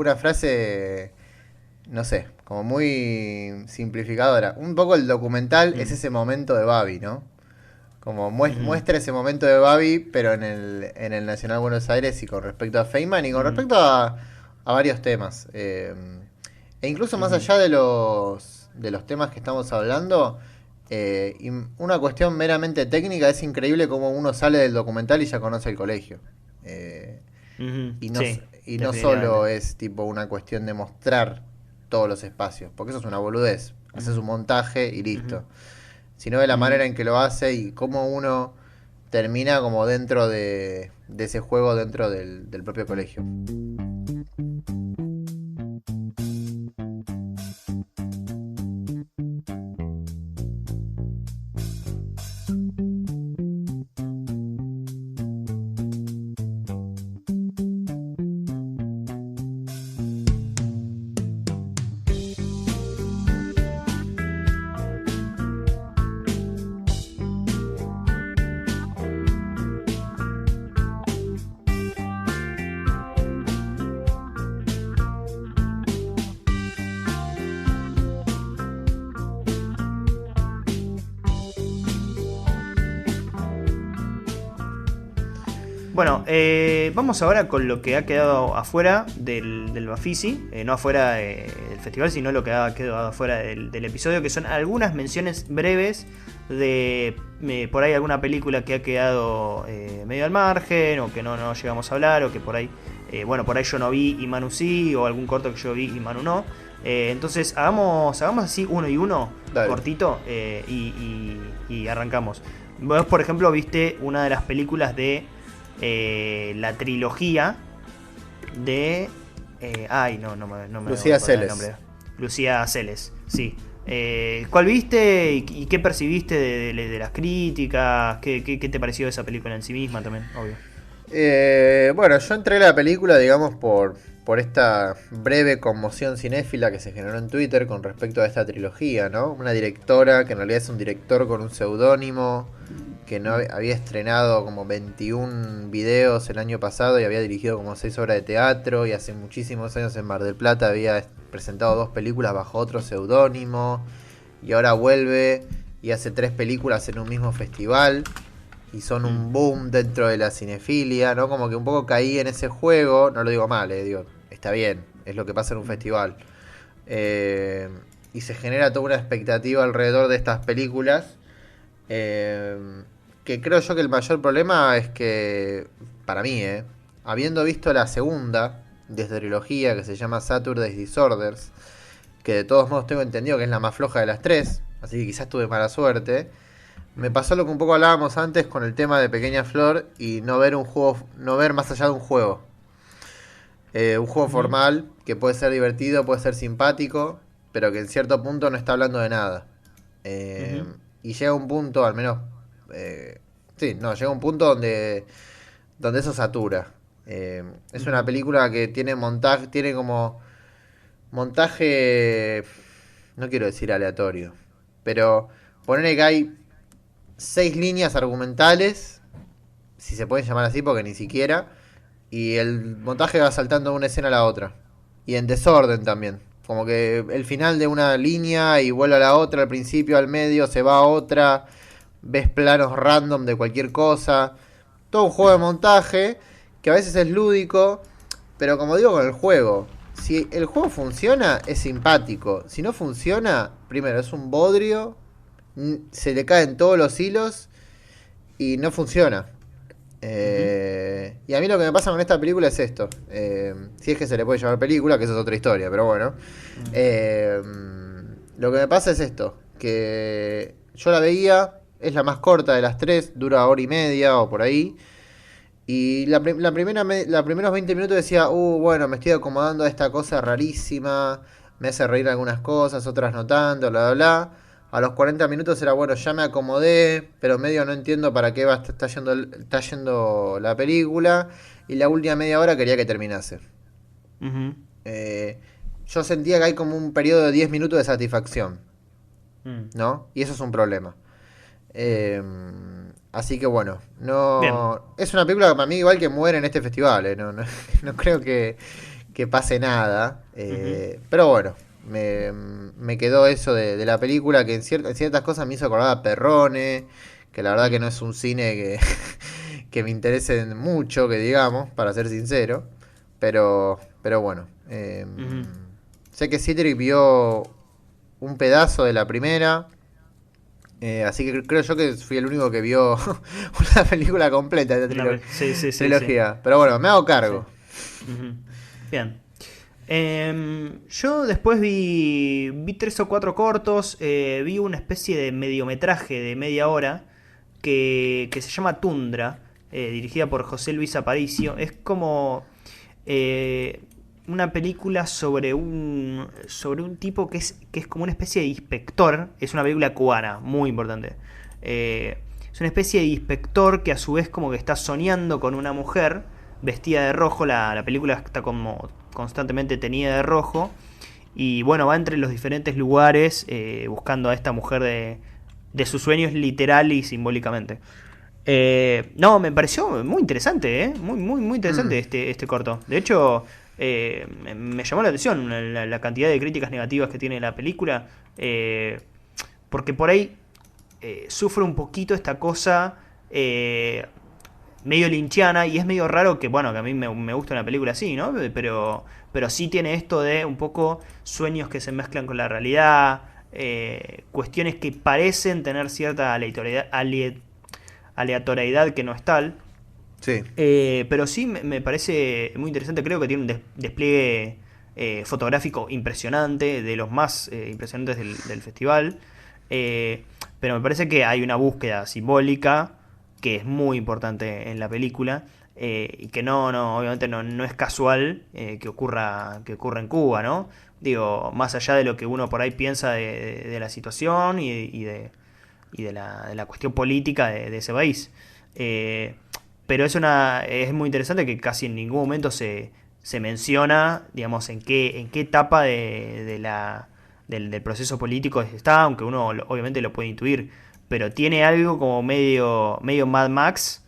no sé, como muy simplificadora. Un poco el documental es Mm, ese momento de Babi, ¿no? Como ujú, muestra ese momento de Babi, pero en el Nacional Buenos Aires y con respecto a Feynman y con ujú, respecto a varios temas. E incluso más ujú, allá de los temas que estamos hablando, y una cuestión meramente técnica, es increíble cómo uno sale del documental y ya conoce el colegio. Eh, ujú. y no, Sí, y no definitivamente. solo es tipo una cuestión de mostrar todos los espacios, porque eso es una boludez. Haces Ujú, un montaje y ujú, listo. Sino de la ujú. manera en que lo hace y cómo uno termina como dentro de ese juego dentro del propio colegio. Bueno, vamos ahora con lo que ha quedado afuera del Bafisi, no afuera del festival, sino lo que ha quedado afuera del episodio, que son algunas menciones breves de por ahí alguna película que ha quedado medio al margen, o que no llegamos a hablar, o que por ahí, bueno, por ahí yo no vi y Manu sí, o algún corto que yo vi y Manu no. Entonces hagamos así uno y uno, Dale. cortito, y arrancamos. Vos, por ejemplo, viste una de las películas de la trilogía de... ay, no me voy a Lucía acordar el Celes. nombre. Lucía Celes, sí. ¿Cuál viste y qué percibiste de las críticas? ¿Qué te pareció esa película en sí misma también? Obvio. Bueno, yo entré a la película, digamos, por esta breve conmoción cinéfila que se generó en Twitter con respecto a esta trilogía, ¿no? Una directora que en realidad es un director con un seudónimo, que no había estrenado como 21 videos el año pasado y había dirigido como 6 obras de teatro y hace muchísimos años en Mar del Plata había presentado 2 películas bajo otro seudónimo y ahora vuelve y hace 3 películas en un mismo festival y son Mm, un boom dentro de la cinefilia, ¿no? Como que un poco caí en ese juego, no lo digo mal, digo, está bien, es lo que pasa en un mm, festival. Eh, y se genera toda una expectativa alrededor de estas películas, eh, que creo yo que el mayor problema es que, para mí, habiendo visto la segunda de esta trilogía que se llama Saturday's Disorders, que de todos modos tengo entendido que es la más floja de las tres, así que quizás tuve mala suerte. Me mm, pasó lo que un poco hablábamos antes con el tema de Pequeña Flor y no ver un juego, no ver más allá de un juego. Un juego ujú, formal que puede ser divertido, puede ser simpático, pero que en cierto punto no está hablando de nada. Eh, ujú, y llega un punto, al menos, sí, no, llega un punto donde eso satura. Es una ujú, película que tiene montaje, tiene como montaje, no quiero decir aleatorio, pero ponerle que hay 6 líneas argumentales, si se pueden llamar así, porque ni siquiera, y el montaje va saltando de una escena a la otra. Y en desorden también. Como que el final de una línea y vuelve a la otra, al principio, al medio, se va a otra, ves planos random de cualquier cosa. Todo un juego de montaje que a veces es lúdico, pero como digo con el juego, si el juego funciona, es simpático. Si no funciona, primero es un bodrio, se le caen todos los hilos y no funciona. ujú, Y a mí lo que me pasa con esta película es esto. Si es que se le puede llamar película, que eso es otra historia, pero bueno. mm, Eh, lo que me pasa es esto. que yo la veía, es la más corta de las tres, dura hora y media o por ahí. Y la primeros 20 minutos decía, bueno, me estoy acomodando a esta cosa rarísima, me hace reír algunas cosas, otras no tanto, bla, bla, bla. A los 40 minutos era, bueno, ya me acomodé, pero medio no entiendo para qué está yendo la película. Y la última media hora quería que terminase. Ujú. Eh, yo sentía que hay como un periodo de 10 minutos de satisfacción, Mm. ¿no? Y eso es un problema. Eh, Así que bueno, Bien. no es una película que para mí igual que muere en este festival, no, no, no creo que pase nada, Ujú. pero bueno, me quedó eso de la película que en ciertas cosas me hizo acordar a Perrone, que la verdad que Mm. no es un cine que me interese mucho, que digamos, para ser sincero, pero bueno, Ujú. sé que Citric vio un pedazo de la primera. Así que creo yo que fui el único que vio una película completa de esta Sí, sí, sí, sí. trilogía. Pero bueno, me hago Sí. cargo. Ujú. Bien. Yo después vi tres o cuatro cortos, vi una especie de mediometraje de media hora que se llama Tundra, dirigida por José Luis Aparicio. Es como eh, una película sobre un tipo que es como una especie de inspector. Es una película cubana, muy importante. Es una especie de inspector que a su vez como que está soñando con una mujer vestida de rojo. La película está como constantemente teñida de rojo. Y bueno, va entre los diferentes lugares buscando a esta mujer de sus sueños literal y simbólicamente. No, me pareció muy interesante, muy, muy, muy Mm, interesante este corto. De hecho, me llamó la atención la cantidad de críticas negativas que tiene la película. Porque por ahí sufre un poquito esta cosa medio linchiana, y es medio raro que, bueno, que a mí me gusta una película así, ¿no? Pero sí tiene esto de un poco sueños que se mezclan con la realidad, cuestiones que parecen tener cierta aleatoriedad que no es tal. sí. Pero sí me parece muy interesante. Creo que tiene un despliegue fotográfico impresionante, de los más impresionantes del festival. Eh, pero me parece que hay una búsqueda simbólica que es muy importante en la película. Y que obviamente no es casual que ocurra en Cuba, ¿no? Digo, más allá de lo que uno por ahí piensa de la situación y de la cuestión política de ese país. Eh, pero es muy interesante que casi en ningún momento se menciona, digamos, en qué etapa del proceso político está, aunque uno obviamente lo puede intuir. Pero tiene algo como medio Mad Max,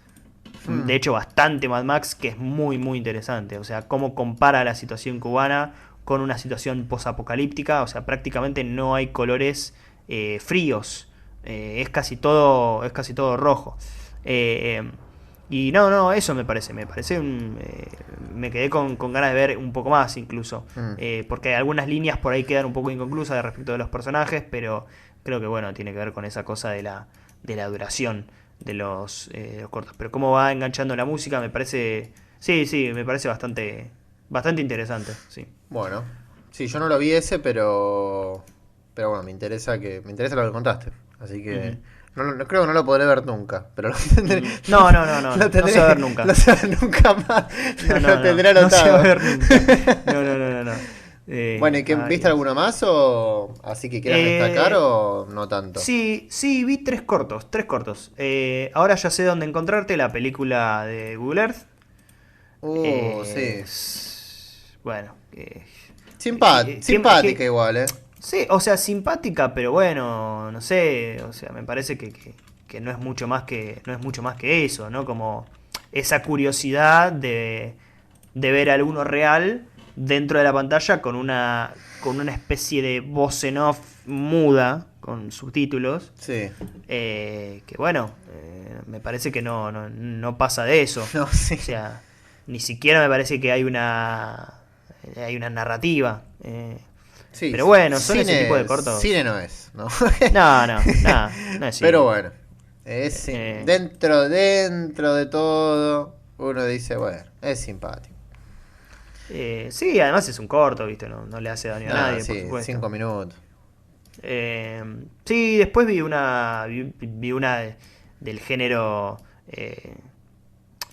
de Mm, hecho bastante Mad Max, que es muy, muy interesante. O sea, cómo compara la situación cubana con una situación posapocalíptica. O sea, prácticamente no hay colores fríos. Es casi todo rojo. Eh, y no, eso me quedé con ganas de ver un poco más incluso. mm. Porque algunas líneas por ahí quedan un poco inconclusas respecto de los personajes, pero creo que bueno, tiene que ver con esa cosa de la duración de los cortos. Pero cómo va enganchando la música me parece. Sí, sí, me parece bastante interesante. Sí. Bueno, sí, yo no lo vi ese, pero bueno, me interesa lo que contaste. Así Ujú, que creo que no lo podré ver nunca, pero ujú. No, no, no, no, lo no se va a ver tendré, nunca. no sé nunca más, No, pero no, lo no, tendré no se va a anotado. ver nunca. No, no, no, no, no. Bueno, ¿y qué, Ay, viste Dios. alguno más o así que quieras destacar Eh, o no tanto? sí, sí, vi tres cortos, tres cortos. Ahora ya sé dónde encontrarte, la película de Google Earth. Sí. Bueno, Simpática igual, ¿eh? sí, o sea, simpática, pero bueno, no sé, o sea, me parece que no es mucho más que eso, ¿no? Como esa curiosidad de ver a alguno real dentro de la pantalla con una especie de voz en off muda, con subtítulos, Sí. que bueno, me parece que no pasa de eso. No, sí. O sea, ni siquiera me parece que hay una narrativa. Sí, Pero bueno, son ese tipo de cine cortos. no es, ¿no? No, no, nada, no es Pero cine. bueno, Eh, dentro de todo, uno dice, bueno, es simpático. sí, además es un corto, ¿viste? No le hace daño a Nada, nadie, por sí, supuesto. 5 minutos. Sí, después vi una del género...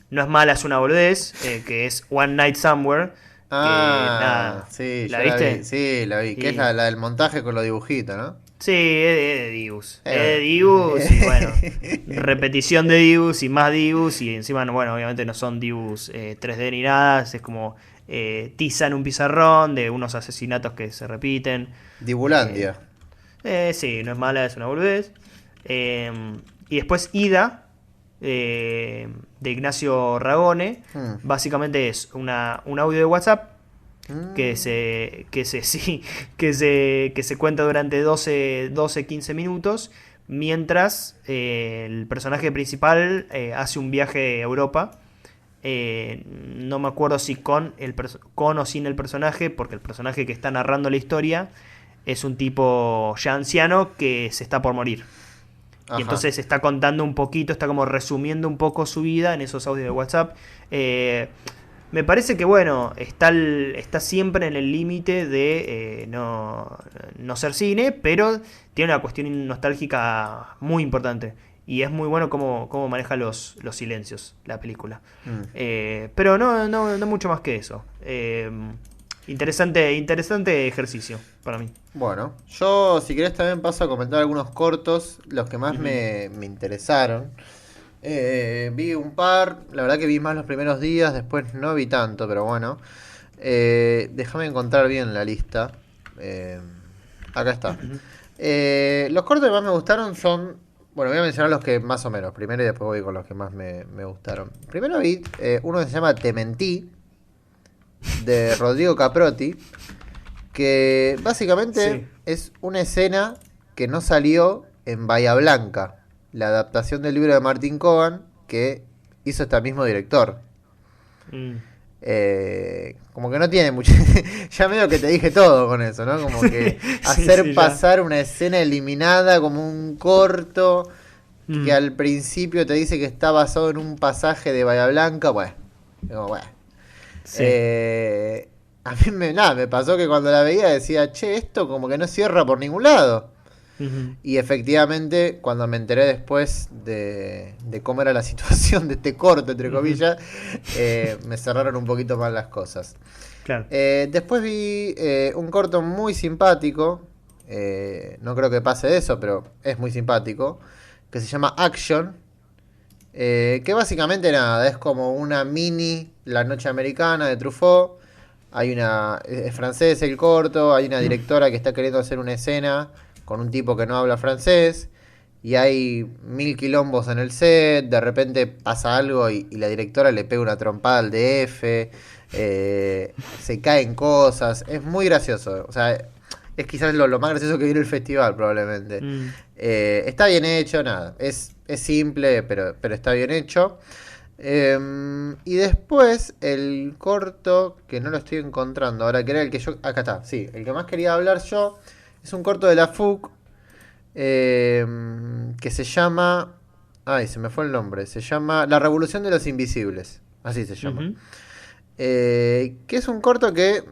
no es mala, es una boludez, que es One Night Somewhere, que Ah, nada, sí, ¿la yo la vi, viste? sí, la vi. Que es Y la del montaje con los dibujitos, ¿no? sí, es de Dibus. Es de Bueno. Dibus y bueno, repetición de Dibus y más Dibus y encima, bueno, obviamente no son Dibus 3D ni nada, es como tiza en un pizarrón de unos asesinatos que se repiten. Eh, Dibulandia. sí, no es mala, es una boludez. Eh, y después Ida, de Ignacio Ragone, Hmm. básicamente es un audio de WhatsApp Mm. sí, que se cuenta durante 15 minutos, mientras el personaje principal hace un viaje a Europa. No me acuerdo si con o sin el personaje, porque el personaje que está narrando la historia es un tipo ya anciano que se está por morir. Y Ajá. entonces está contando un poquito, está como resumiendo un poco su vida en esos audios de WhatsApp. Me parece que, bueno, está siempre en el límite de no ser cine, pero tiene una cuestión nostálgica muy importante. Y es muy bueno cómo maneja los silencios, la película. Mm. Pero no mucho más que eso. Interesante ejercicio para mí. Bueno, yo si querés también paso a comentar algunos cortos, los que más Ujú. me interesaron. Vi un par, la verdad que vi más los primeros días, después no vi tanto, pero bueno. Déjame encontrar bien la lista. Eh, Acá está. Los cortos que más me gustaron son... Bueno, voy a mencionar los que más o menos, primero y después voy con los que más me gustaron. Primero vi uno que se llama Te Mentí, de Rodrigo Caprotti, que básicamente Sí. es una escena que no salió en Bahía Blanca, la adaptación del libro de Martin Cohen que hizo este mismo director. Mm. Como que no tiene mucho. Ya medio que te dije todo con eso, ¿no? Como que Sí, hacer sí, ya. pasar una escena eliminada como un corto que Mm. al principio te dice que está basado en un pasaje de Bahía Blanca. Bueno, digo, bueno. Sí. Eh, a mí me pasó que cuando la veía decía, che, esto como que no cierra por ningún lado. Ujú. Y efectivamente, cuando me enteré después de cómo era la situación de este corto, entre Ujú. comillas, me cerraron un poquito más las cosas. Claro. Después vi un corto muy simpático, no creo que pase de eso, pero es muy simpático, que se llama Action, que básicamente nada, es como una mini La Noche Americana de Truffaut. Es francés el corto, hay una directora que está queriendo hacer una escena con un tipo que no habla francés y hay mil quilombos en el set, de repente pasa algo y la directora le pega una trompada al DF, se caen cosas, es muy gracioso, o sea, es quizás lo más gracioso que viene el festival probablemente. Mm. Está bien hecho, nada, es simple, pero está bien hecho. Y después el corto, que no lo estoy encontrando ahora, que era el que yo... Acá está, sí, el que más quería hablar yo, es un corto de la FUC que se llama... Ay, se me fue el nombre. Se llama La Revolución de los Invisibles. Así se llama. Ujú. Que es un corto que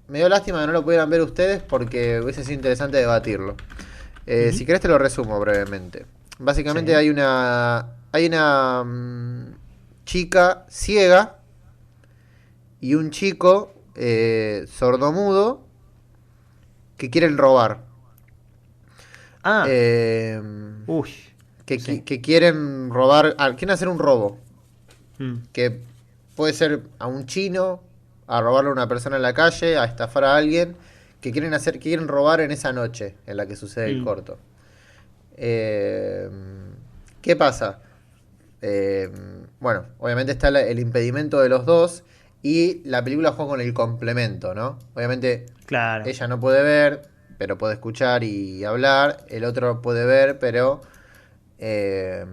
me dio lástima que no lo pudieran ver ustedes porque hubiese sido interesante debatirlo. Ujú. Si querés te lo resumo brevemente. Básicamente Sí. hay una chica ciega y un chico sordomudo que quieren robar. Ah. Eh, Uy. Sí. que quieren robar, quieren hacer un robo, Mm. que puede ser a un chino, a robarle a una persona en la calle, a estafar a alguien, que quieren robar en esa noche en la que sucede el Mm. corto. Eh, ¿Qué pasa? Eh, bueno, obviamente está el impedimento de los dos y la película juega con el complemento, ¿no? Obviamente Claro. ella no puede ver, pero puede escuchar y hablar, el otro puede ver, pero eh,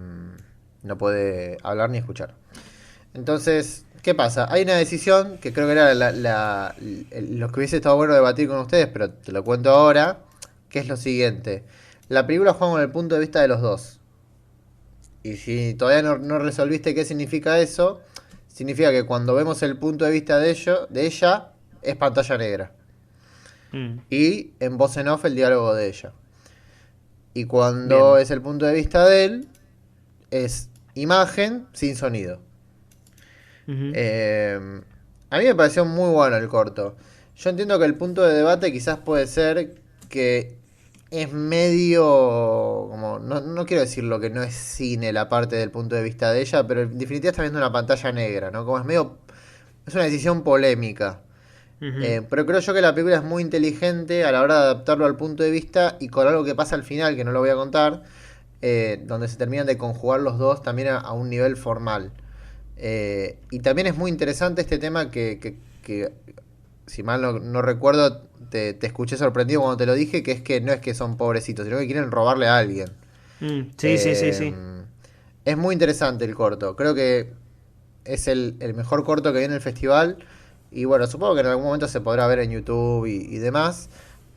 no puede hablar ni escuchar. Entonces, ¿qué pasa? Hay una decisión que creo que era lo que hubiese estado bueno debatir con ustedes, pero te lo cuento ahora, que es lo siguiente. La película juega con el punto de vista de los dos. Y si todavía no resolviste qué significa eso, significa que cuando vemos el punto de vista de ella, es pantalla negra. Mm. Y en voz en off el diálogo de ella. Y cuando Bien. es el punto de vista de él, es imagen sin sonido. Ujú. Eh, a mí me pareció muy bueno el corto. Yo entiendo que el punto de debate quizás puede ser que es medio, como, no quiero decir lo que no es cine la parte del punto de vista de ella, pero en definitiva está viendo una pantalla negra, ¿no? Como es medio, es una decisión polémica. Ujú. Pero creo yo que la película es muy inteligente a la hora de adaptarlo al punto de vista y con algo que pasa al final, que no lo voy a contar, donde se terminan de conjugar los dos también a un nivel formal. Y también es muy interesante este tema que si mal no recuerdo, te escuché sorprendido cuando te lo dije, que es que no es que son pobrecitos, sino que quieren robarle a alguien. Sí, sí, sí, Eh, sí. es muy interesante el corto. Creo que es el mejor corto que viene en el festival. Y bueno, supongo que en algún momento se podrá ver en YouTube y demás.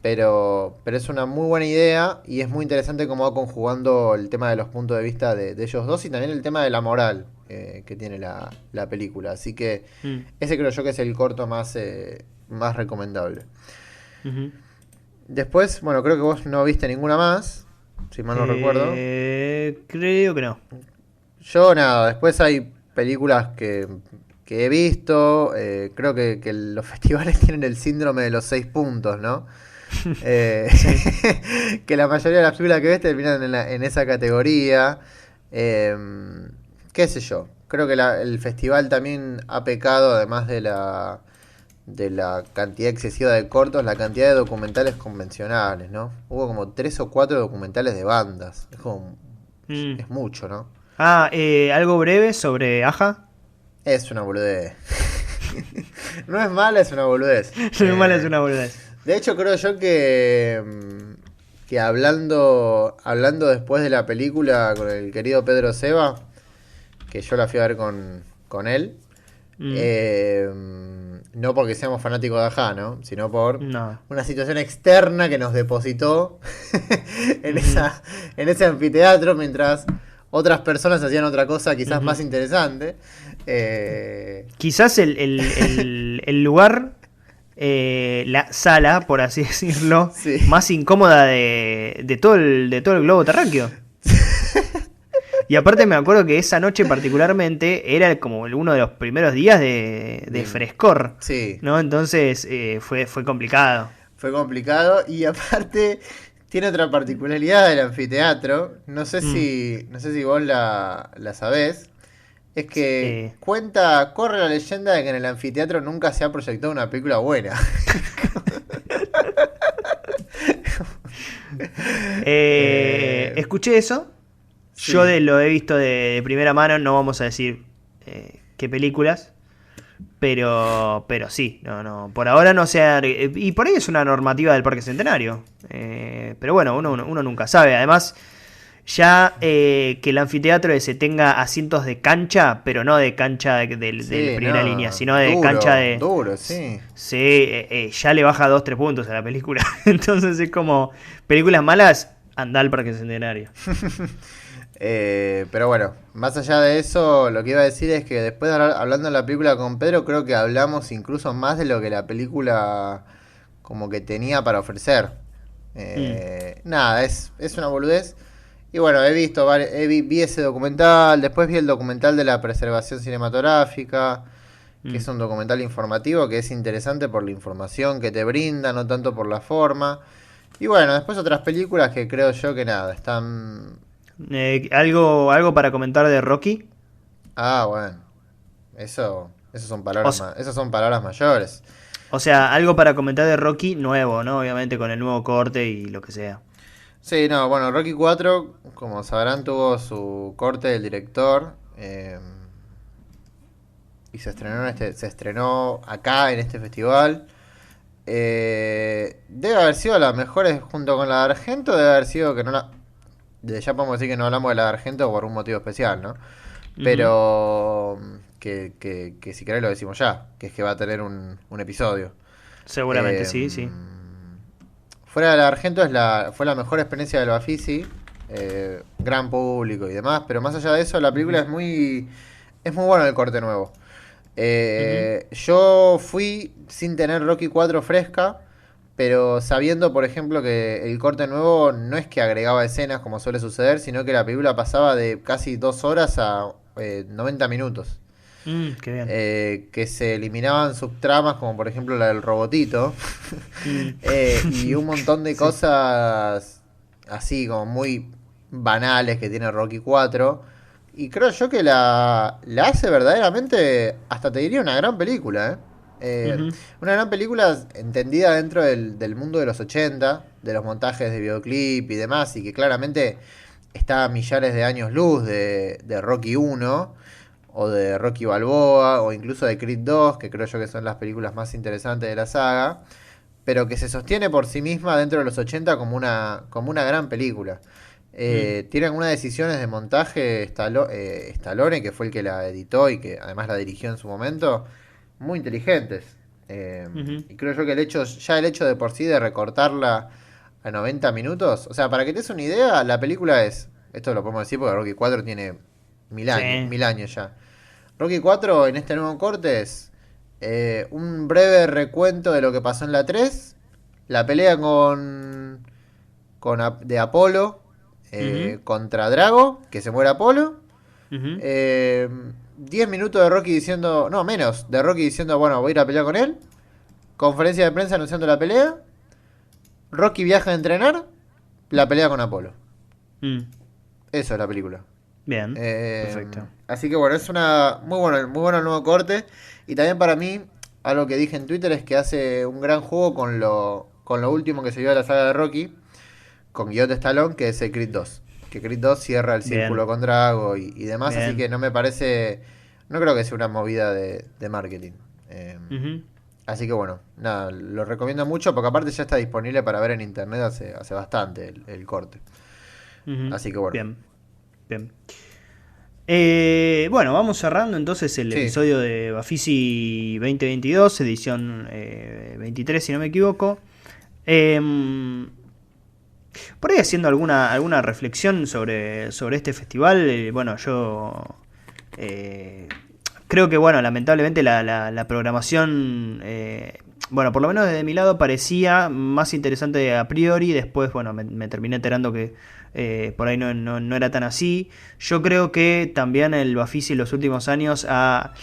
Pero es una muy buena idea y es muy interesante cómo va conjugando el tema de los puntos de vista de ellos dos y también el tema de la moral que tiene la película. Así que Mm. ese creo yo que es el corto más recomendable. Ujú. Después, bueno, creo que vos no viste ninguna más, si mal no recuerdo. Creo que no. Yo nada, después hay películas que he visto. Creo que los festivales tienen el síndrome de los 6 puntos, ¿no? Eh, Sí. que la mayoría de las películas que ves terminan en esa categoría. Eh, qué sé yo. Creo que el festival también ha pecado, además de la cantidad excesiva de cortos, la cantidad de documentales convencionales, ¿no? Hubo como 3 o 4 documentales de bandas. Mm. Es mucho, ¿no? Algo breve sobre Aja. Es una boludez. No es mala, es una boludez. Lo malo es una boludez. De hecho, creo yo que hablando después de la película con el querido Pedro Seba, que yo la fui a ver con él, Mm. no porque seamos fanáticos de Ajá, ¿no? Sino por No. una situación externa que nos depositó en, Ujú. esa, en ese anfiteatro mientras otras personas hacían otra cosa quizás Ujú. más interesante. Eh, Quizás el lugar, la sala, por así decirlo, sí. más incómoda de todo el globo terráqueo. Y aparte me acuerdo que esa noche particularmente era como uno de los primeros días de frescor, Sí, ¿no? Entonces fue complicado. fue complicado y aparte tiene otra particularidad del anfiteatro, Mm. no sé si vos la sabés, es que Eh, corre la leyenda de que en el anfiteatro nunca se ha proyectado una película buena. Eh, Escuché eso. Yo sí, lo he visto de primera mano, no vamos a decir qué películas, pero sí, no, no, por ahora no se ha, y por ahí es una normativa del Parque Centenario, pero bueno, uno nunca sabe. Además, ya que el anfiteatro ese tenga asientos de cancha, pero no de cancha de sí, primera línea, no, sino de cancha duro, de... duro, sí. Sí, ya le baja 2 3 puntos a la película. Entonces es como, películas malas, anda al Parque Centenario. Pero bueno, más allá de eso, lo que iba a decir es que después de hablando de la película con Pedro, creo que hablamos incluso más de lo que la película como que tenía para ofrecer. Mm, Nada, es una boludez. Y bueno, he visto, vi ese documental, después vi el documental de la preservación cinematográfica, que mm. es un documental informativo que es interesante por la información que te brinda, no tanto por la forma. Y bueno, después otras películas que creo yo que nada, están. Algo para comentar de Rocky. Ah, bueno. O, s- Esas son palabras mayores. o sea, algo para comentar de Rocky nuevo, ¿no? Obviamente con el nuevo corte y lo que sea. Sí, no, bueno, Rocky 4, como sabrán, tuvo su corte del director. Y se estrenó acá en este festival. Debe haber sido las mejores junto con la de Argento. Debe haber sido que no la. Desde ya podemos decir que no hablamos de la de Argento por un motivo especial, ¿no? Ujú. Pero que si querés lo decimos ya, que es que va a tener un episodio. Seguramente, Eh, sí, sí. fuera del Argento fue la mejor experiencia del Bafisi, gran público y demás, pero más allá de eso, la película Ujú, es muy bueno el corte nuevo. ujú, Yo fui sin tener Rocky 4 fresca, pero sabiendo, por ejemplo, que el corte nuevo no es que agregaba escenas como suele suceder, sino que la película pasaba de casi 2 horas a 90 minutos. Qué bien. Que se eliminaban subtramas como por ejemplo la del robotito. Mm, Y un montón de sí. cosas así como muy banales que tiene Rocky 4. Y creo yo que la hace verdaderamente, hasta te diría una gran película, ¿eh? Ujú, Una gran película entendida dentro del mundo de los 80 de los montajes de videoclip y demás, y que claramente está a millares de años luz de Rocky 1 o de Rocky Balboa, o incluso de Creed 2, que creo yo que son las películas más interesantes de la saga, pero que se sostiene por sí misma dentro de los 80 como una gran película. mm, Tiene algunas decisiones de montaje Stallone, que fue el que la editó y que además la dirigió en su momento, muy inteligentes. ujú. Y creo yo que ya el hecho de por sí de recortarla a 90 minutos, o sea, para que te des una idea, la película esto lo podemos decir porque Rocky 4 tiene Sí. mil años ya. Rocky 4 en este nuevo corte es un breve recuento de lo que pasó en la 3, la pelea de Apolo Ujú, contra Drago, que se muere Apolo. ujú. 10 minutos de Rocky diciendo, no, menos, de Rocky diciendo, bueno, voy a ir a pelear con él. Conferencia de prensa anunciando la pelea. Rocky viaja a entrenar, la pelea con Apolo. Mm, Eso es la película. bien. Eh, Perfecto. Así que bueno, es una muy bueno el nuevo corte. Y también para mí, algo que dije en Twitter es que hace un gran juego con lo último que se vio de la saga de Rocky, con guion de Stallone, que es el Creed 2. Que Creed 2 cierra el Bien. círculo con Drago y demás, así que Bien. no me parece, no creo que sea una movida de marketing. Ujú, Así que bueno, nada, lo recomiendo mucho porque aparte ya está disponible para ver en internet hace bastante el corte. ujú. Así que bueno, Bien. Bien. Bueno, vamos cerrando entonces el sí, episodio de Bafisi 2022, edición 23, si no me equivoco. Em, por ahí haciendo alguna reflexión sobre este festival, bueno, yo eh, creo que, bueno, lamentablemente la programación, bueno, por lo menos desde mi lado parecía más interesante a priori, después, bueno, me terminé enterando que por ahí no era tan así. Yo creo que también el Bafisi en los últimos años ha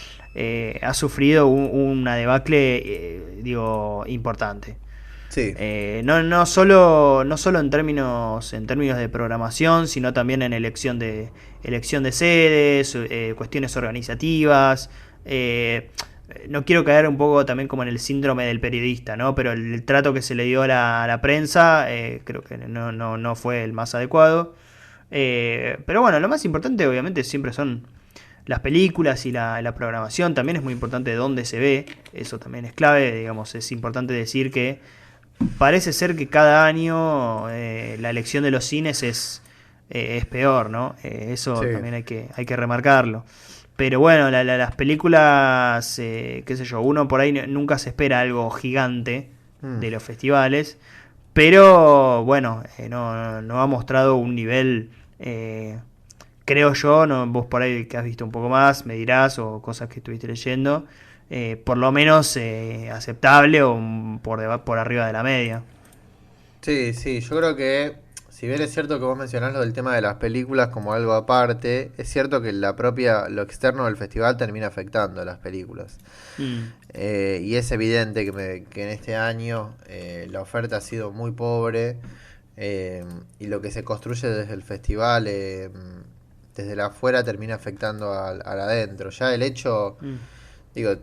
sufrido una debacle, digo, importante. sí, No solo en términos de programación, sino también en elección de sedes, cuestiones organizativas. eh, no quiero caer un poco también como en el síndrome del periodista, ¿no? Pero el trato que se le dio a la prensa creo que no fue el más adecuado. Pero bueno, lo más importante obviamente siempre son las películas y la programación. También es muy importante dónde se ve, eso también es clave. Digamos, es importante decir que parece ser que cada año la elección de los cines es peor, ¿no? Eso sí. también hay que remarcarlo. Pero bueno, las películas, qué sé yo, uno por ahí nunca se espera algo gigante Mm. de los festivales, pero bueno, no ha mostrado un nivel, creo yo, no, vos por ahí que has visto un poco más, me dirás, o cosas que estuviste leyendo, por lo menos aceptable o por arriba de la media. Sí, sí, yo creo que si bien es cierto que vos mencionás lo del tema de las películas como algo aparte, es cierto que lo externo del festival termina afectando a las películas. Mm, Y es evidente que en este año la oferta ha sido muy pobre, y lo que se construye desde el festival, desde la afuera, termina afectando al adentro. Ya el hecho, mm, digo,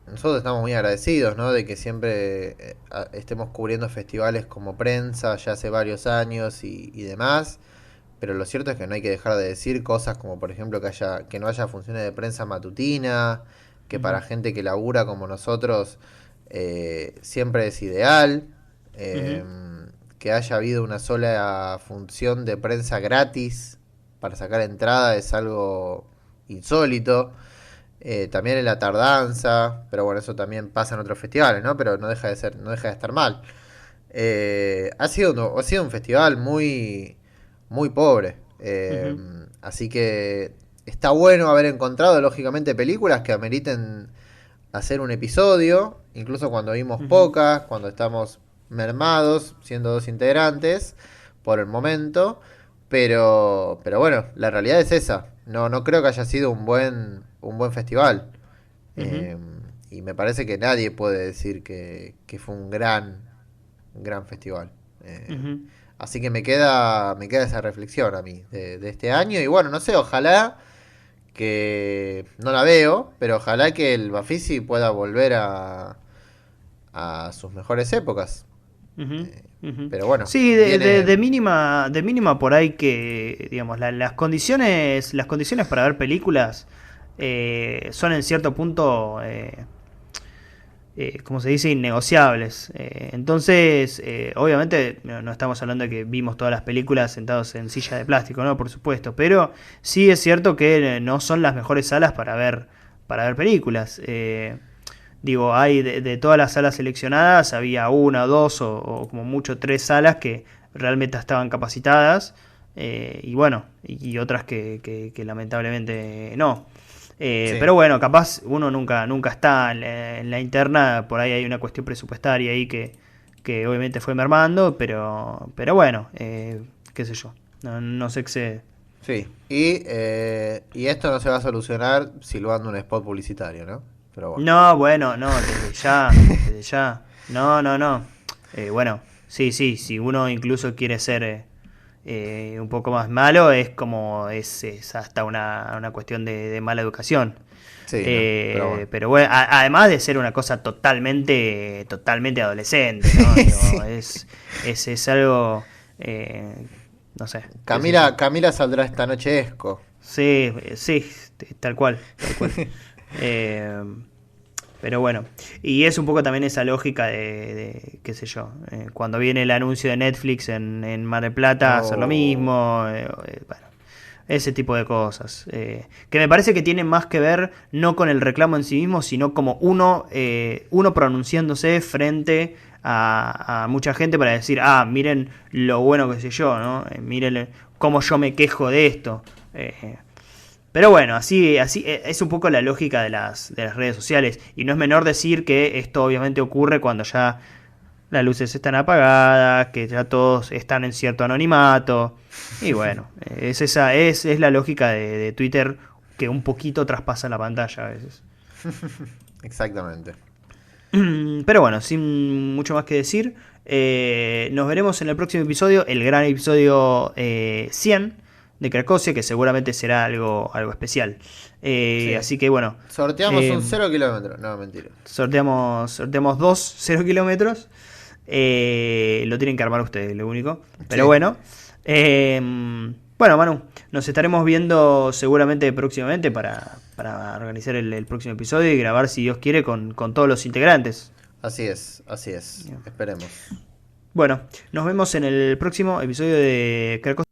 nosotros estamos muy agradecidos, ¿no? De que siempre estemos cubriendo festivales como prensa ya hace varios años y demás. Pero lo cierto es que no hay que dejar de decir cosas como, por ejemplo, que no haya funciones de prensa matutina, que ujú, para gente que labura como nosotros siempre es ideal, ujú, eh, que haya habido una sola función de prensa gratis para sacar entrada es algo insólito. También en la tardanza, pero bueno, eso también pasa en otros festivales, ¿no? Pero no deja de estar mal. Ha sido un festival muy pobre. ujú, Así que está bueno haber encontrado, lógicamente, películas que ameriten hacer un episodio, incluso cuando vimos ujú, pocas, cuando estamos mermados, siendo 2 integrantes por el momento, pero bueno, la realidad es esa. No creo que haya sido un buen festival. Ujú, Eh, y me parece que nadie puede decir que fue un gran festival. Eh, ujú. Así que me queda esa reflexión a mí de este año. Y bueno, no sé, ojalá que no la veo, pero ojalá que el Bafisi pueda volver a sus mejores épocas. Ujú, ujú. Pero bueno, Sí, viene. de mínima por ahí que, digamos, las condiciones para ver películas son en cierto punto, como se dice, innegociables. Entonces, obviamente, no estamos hablando de que vimos todas las películas sentados en silla de plástico, ¿no? Por supuesto, pero sí es cierto que no son las mejores salas para ver películas. Digo, hay de todas las salas seleccionadas, había una o dos o como mucho tres salas que realmente estaban capacitadas y bueno, y otras que lamentablemente no. Sí, Pero bueno, capaz uno nunca está en la interna, por ahí hay una cuestión presupuestaria ahí que obviamente fue mermando, pero bueno, qué sé yo, no sé qué se... sí. Y esto no se va a solucionar silbando un spot publicitario, ¿no? Pero bueno. No, bueno, no, desde ya. No, no, no. Bueno, sí, sí, si uno incluso quiere ser un poco más malo, es como, es hasta una cuestión de mala educación. Sí, ¿no? Pero bueno. Pero bueno, además de ser una cosa totalmente adolescente, ¿no? Digo, Sí. es algo, no sé, qué sé yo. Camila saldrá esta noche Esco. Sí, sí, tal cual, tal cual. Eh, pero bueno, y es un poco también esa lógica qué sé yo, cuando viene el anuncio de Netflix en Mar del Plata, hacer lo Oh. mismo, bueno, ese tipo de cosas. Que me parece que tienen más que ver no con el reclamo en sí mismo, sino como uno pronunciándose frente a mucha gente para decir, miren lo bueno que sé yo, ¿no? Miren cómo yo me quejo de esto. Eh, pero bueno, así es un poco la lógica de las redes sociales. Y no es menor decir que esto obviamente ocurre cuando ya las luces están apagadas, que ya todos están en cierto anonimato. Y bueno, es la lógica de Twitter que un poquito traspasa la pantalla a veces. Exactamente. Pero bueno, sin mucho más que decir, nos veremos en el próximo episodio, el gran episodio 100 de Cracosia, que seguramente será algo especial. Sí. Así que bueno, Sorteamos un eh, 0 kilómetro. No, mentira. sorteamos dos 0 kilómetros. Lo tienen que armar ustedes, lo único. Pero Sí. bueno, eh, bueno, Manu, nos estaremos viendo seguramente próximamente para organizar el próximo episodio y grabar, si Dios quiere, con todos los integrantes. Así es, así es. Esperemos. Bueno, nos vemos en el próximo episodio de Carcos.